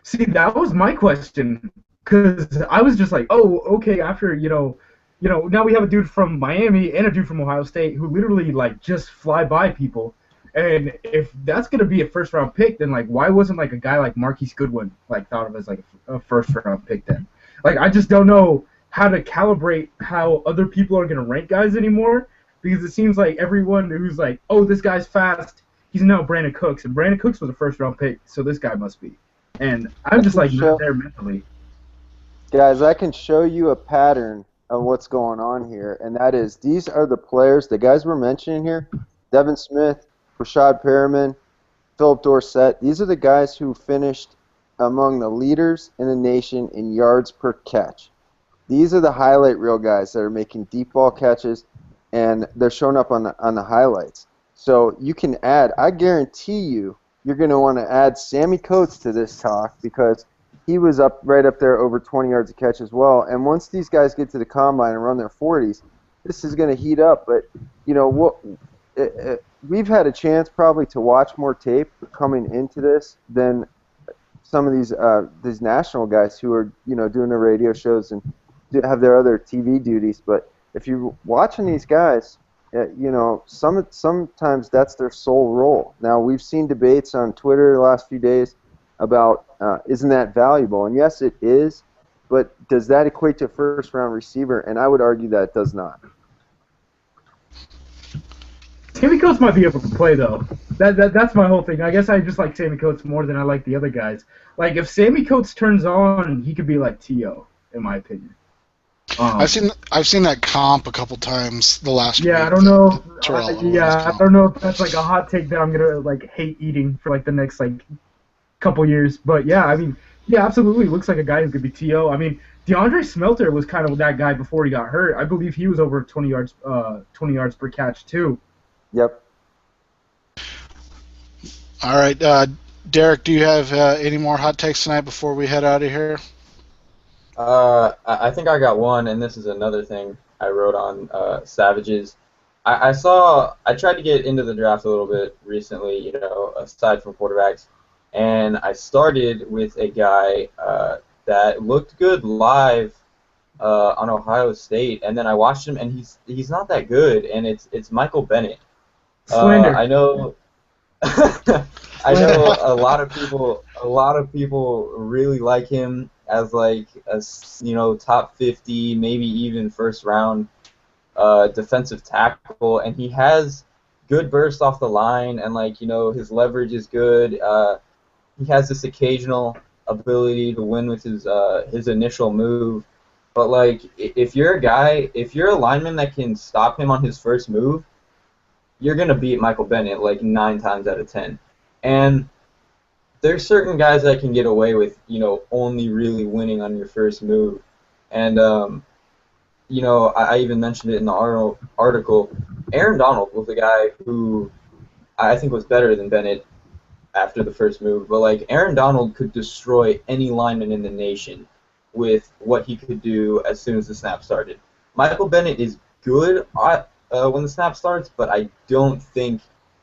See, that was my question, because I was just like, oh, okay, after, now we have a dude from Miami and a dude from Ohio State who literally, just fly by people. And if that's going to be a first-round pick, then, why wasn't, a guy like Marquise Goodwin, thought of as, a first-round pick then? I just don't know how to calibrate how other people are going to rank guys anymore, because it seems like everyone who's like, oh, this guy's fast, he's now Brandon Cooks. And Brandon Cooks was a first-round pick, so this guy must be. And I'm just, not there mentally. Guys, I can show you a pattern of what's going on here, and that is these are the players, the guys we're mentioning here, Devin Smith, Rashad Perriman, Philip Dorsett. These are the guys who finished among the leaders in the nation in yards per catch. These are the highlight reel guys that are making deep ball catches, and they're showing up on the highlights. So you can add, I guarantee you're going to want to add Sammy Coates to this talk, because he was right up there over 20 yards a catch as well. And once these guys get to the combine and run their 40s, this is going to heat up. But, we've had a chance probably to watch more tape coming into this than some of these national guys who are, doing their radio shows and have their other TV duties. But if you're watching these guys, sometimes that's their sole role. Now, we've seen debates on Twitter the last few days about isn't that valuable? And yes, it is, but does that equate to a first-round receiver? And I would argue that it does not. Sammy Coates might be able to play, though. That's my whole thing. I guess I just like Sammy Coates more than I like the other guys. If Sammy Coates turns on, he could be like T.O., in my opinion. I've seen that comp a couple times the last week. I don't know. I don't know if that's a hot take that I'm gonna hate eating for the next couple years. But yeah, I mean, yeah, absolutely, looks like a guy who could be T.O. I mean, DeAndre Smelter was kind of that guy before he got hurt. I believe he was over 20 yards per catch too. Yep. All right, Derek, do you have any more hot takes tonight before we head out of here? I think I got one, and this is another thing I wrote on Savages. I tried to get into the draft a little bit recently, aside from quarterbacks, and I started with a guy that looked good live on Ohio State, and then I watched him, and he's not that good, and it's Michael Bennett. Slander. I know. I know a lot of people really like him as a top 50, maybe even first round defensive tackle, and he has good burst off the line, and like his leverage is good. He has this occasional ability to win with his initial move. But like if you're a lineman that can stop him on his first move, you're gonna beat Michael Bennett like 9 times out of 10. And there's certain guys that can get away with only really winning on your first move. And I even mentioned it in the article. Aaron Donald was a guy who I think was better than Bennett after the first move, but like Aaron Donald could destroy any lineman in the nation with what he could do as soon as the snap started. Michael Bennett is good when the snap starts, but I don't think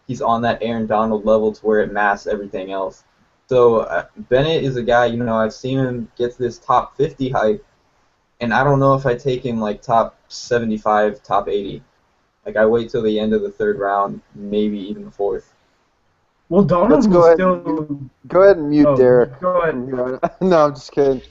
he's on that Aaron Donald level to where it masks everything else. So Bennett is a guy, I've seen him get this top 50 hype, and I don't know if I take him like top 75, top 80. Like I wait till the end of the third round, maybe even the fourth. Well, Donald Let's was still. Go ahead and mute Derek. Go ahead. No, I'm just kidding.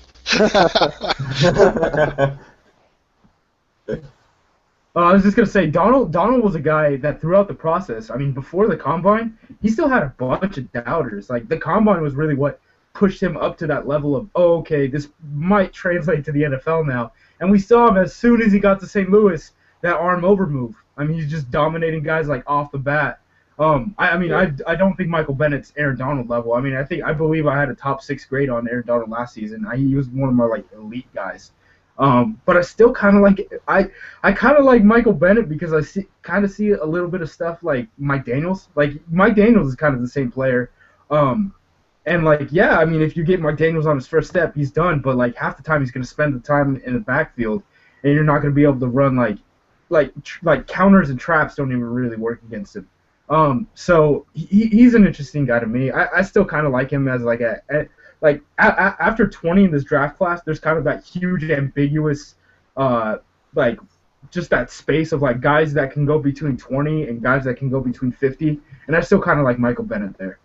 I was just gonna say Donald was a guy that throughout the process, I mean, before the combine, he still had a bunch of doubters. Like the combine was really what pushed him up to that level of, oh, okay, this might translate to the NFL now. And we saw him as soon as he got to St. Louis, that arm over move. I mean, he's just dominating guys like off the bat. I don't think Michael Bennett's Aaron Donald level. I mean, I believe I had a top 6 grade on Aaron Donald last season. He was one of my like elite guys. But I still kind of like I kind of like Michael Bennett because I see a little bit of stuff like Mike Daniels. Like Mike Daniels is kind of the same player. And like yeah, I mean if you get Mike Daniels on his first step, he's done. But like half the time he's gonna spend the time in the backfield, and you're not gonna be able to run like counters and traps don't even really work against him. So he's an interesting guy to me. I still kind of like him as like after 20 in this draft class, there's kind of that huge ambiguous, like just that space of like guys that can go between 20 and guys that can go between 50, and I still kind of like Michael Bennett there.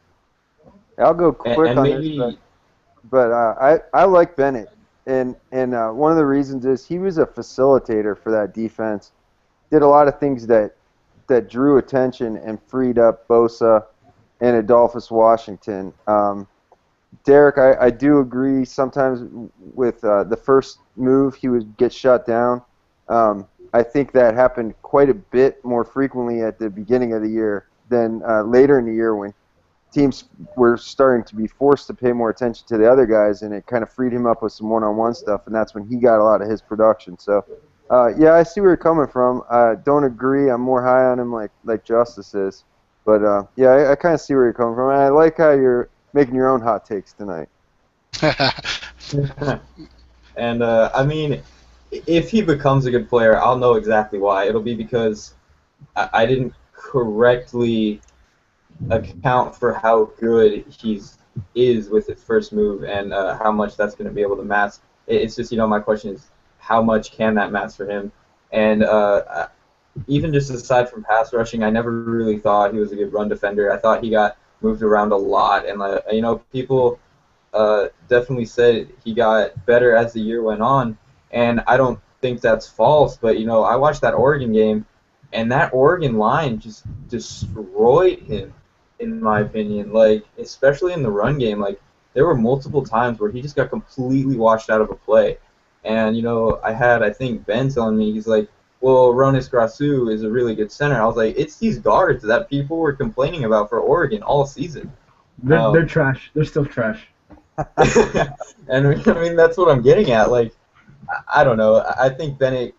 I'll go quick on this, but I like Bennett, and one of the reasons is he was a facilitator for that defense. Did a lot of things that drew attention and freed up Bosa and Adolphus Washington. Derek, I do agree sometimes with the first move he would get shut down. I think that happened quite a bit more frequently at the beginning of the year than later in the year when teams were starting to be forced to pay more attention to the other guys, and it kind of freed him up with some one-on-one stuff, and that's when he got a lot of his production. So, yeah, I see where you're coming from. I don't agree. I'm more high on him like Justice is. But, yeah, I kind of see where you're coming from. And I like how you're making your own hot takes tonight. And, I mean, if he becomes a good player, I'll know exactly why. It'll be because I didn't correctly account for how good he is with his first move and how much that's going to be able to mask. It's just, my question is, how much can that mask for him? And even just aside from pass rushing, I never really thought he was a good run defender. I thought he got moved around a lot, and people definitely said he got better as the year went on, and I don't think that's false. But I watched that Oregon game, and that Oregon line just destroyed him, in my opinion. Like especially in the run game, like there were multiple times where he just got completely washed out of a play. And I think Ben telling me, he's like, well, Ronis Grasu is a really good center. I was like, it's these guards that people were complaining about for Oregon all season. They're trash. They're still trash. And I mean, that's what I'm getting at. Like, I don't know. I think Bennett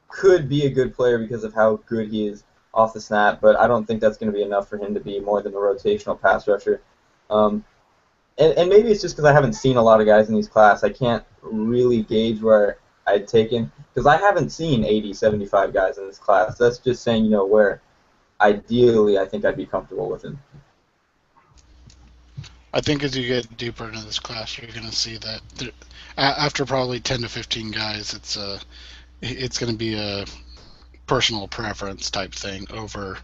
could be a good player because of how good he is off the snap, but I don't think that's going to be enough for him to be more than a rotational pass rusher. And maybe it's just because I haven't seen a lot of guys in these class. I can't really gauge where I'd take him because I haven't seen 80, 75 guys in this class. That's just saying, where ideally I think I'd be comfortable with him. I think as you get deeper into this class, you're going to see that after probably 10 to 15 guys, it's going to be a personal preference type thing over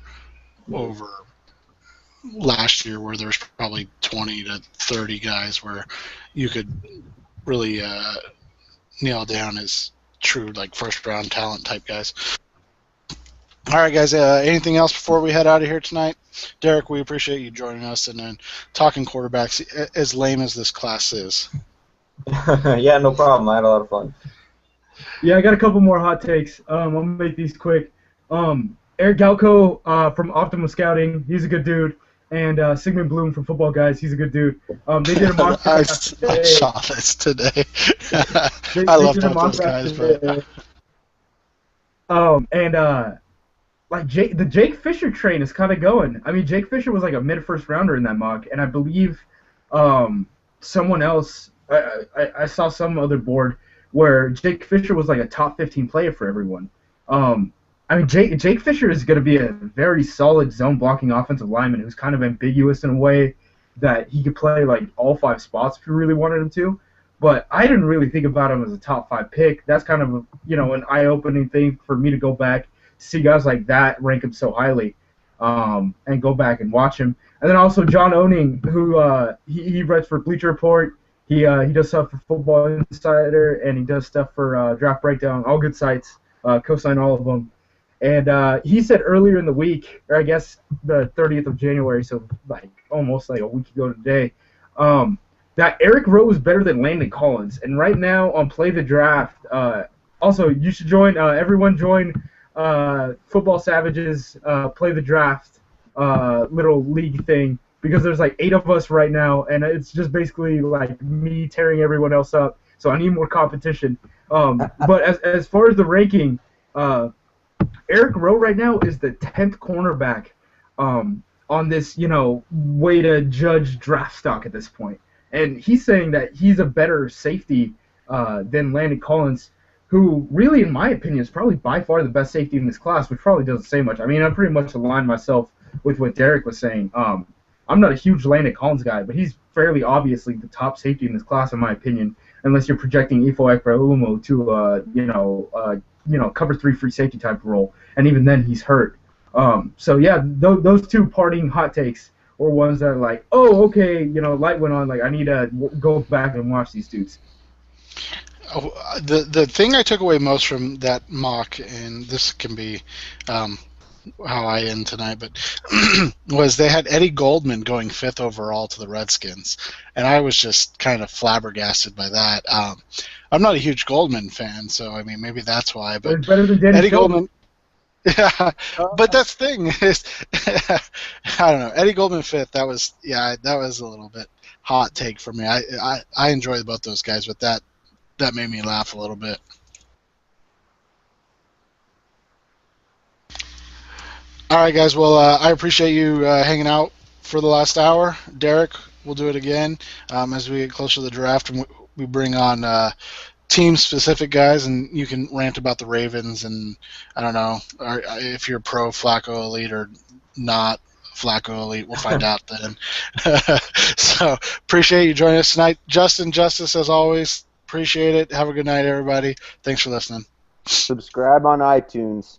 last year where there's probably 20 to 30 guys where you could really nail down as true like first round talent type guys. All right, guys. Anything else before we head out of here tonight? Derrik, we appreciate you joining us and then talking quarterbacks, as lame as this class is. Yeah, no problem. I had a lot of fun. Yeah, I got a couple more hot takes. I'll make these quick. Eric Galco from Optimal Scouting, he's a good dude. And Sigmund Bloom from Football Guys, he's a good dude. They did a mock draft I today. saw this today. They I love did a both mock those draft guys, today. Like the Jake Fisher train is kind of going. I mean, Jake Fisher was like a mid-first rounder in that mock, and I believe someone else. I saw some other board where Jake Fisher was like a top 15 player for everyone. I mean, Jake Fisher is going to be a very solid zone blocking offensive lineman who's kind of ambiguous in a way that he could play like all 5 spots if you really wanted him to. But I didn't really think about him as a top 5 pick. That's kind of an eye-opening thing for me to go back, see guys like that rank him so highly, and go back and watch him. And then also John Owning, who he writes for Bleacher Report. He does stuff for Football Insider, and he does stuff for Draft Breakdown, all good sites, co-sign all of them. And he said earlier in the week, or I guess the 30th of January, so like almost like a week ago today, that Eric Rowe is better than Landon Collins. And right now on Play the Draft, also you should join, everyone join Football Savages Play the Draft little league thing, because there's like 8 of us right now, and it's just basically like me tearing everyone else up. So I need more competition. But as far as the ranking, Eric Rowe right now is the 10th cornerback on this, way to judge draft stock at this point. And he's saying that he's a better safety than Landon Collins, who really, in my opinion, is probably by far the best safety in this class, which probably doesn't say much. I mean, I pretty much aligned myself with what Derrik was saying. I'm not a huge Landon Collins guy, but he's fairly obviously the top safety in this class, in my opinion, unless you're projecting Ifo Ekpelumo to cover 3 free safety type role, and even then he's hurt. So yeah, those 2 parting hot takes were ones that are like, oh, okay, light went on, like I need to go back and watch these dudes. The thing I took away most from that mock, and this can be how I end tonight, but was they had Eddie Goldman going 5th overall to the Redskins, and I was just kind of flabbergasted by that. I'm not a huge Goldman fan, so I mean maybe that's why. But it's better than Danny Eddie Shelton. Goldman, yeah. But that's the thing is, I don't know. Eddie Goldman 5th. That was a little bit hot take for me. I enjoyed both those guys, but that made me laugh a little bit. All right, guys. Well, I appreciate you hanging out for the last hour. Derrik, we'll do it again as we get closer to the draft, and we bring on team-specific guys, and you can rant about the Ravens, and I don't know if you're pro Flacco Elite or not Flacco Elite. We'll find out then. So appreciate you joining us tonight. Justin, Justice, as always, appreciate it. Have a good night, everybody. Thanks for listening. Subscribe on iTunes.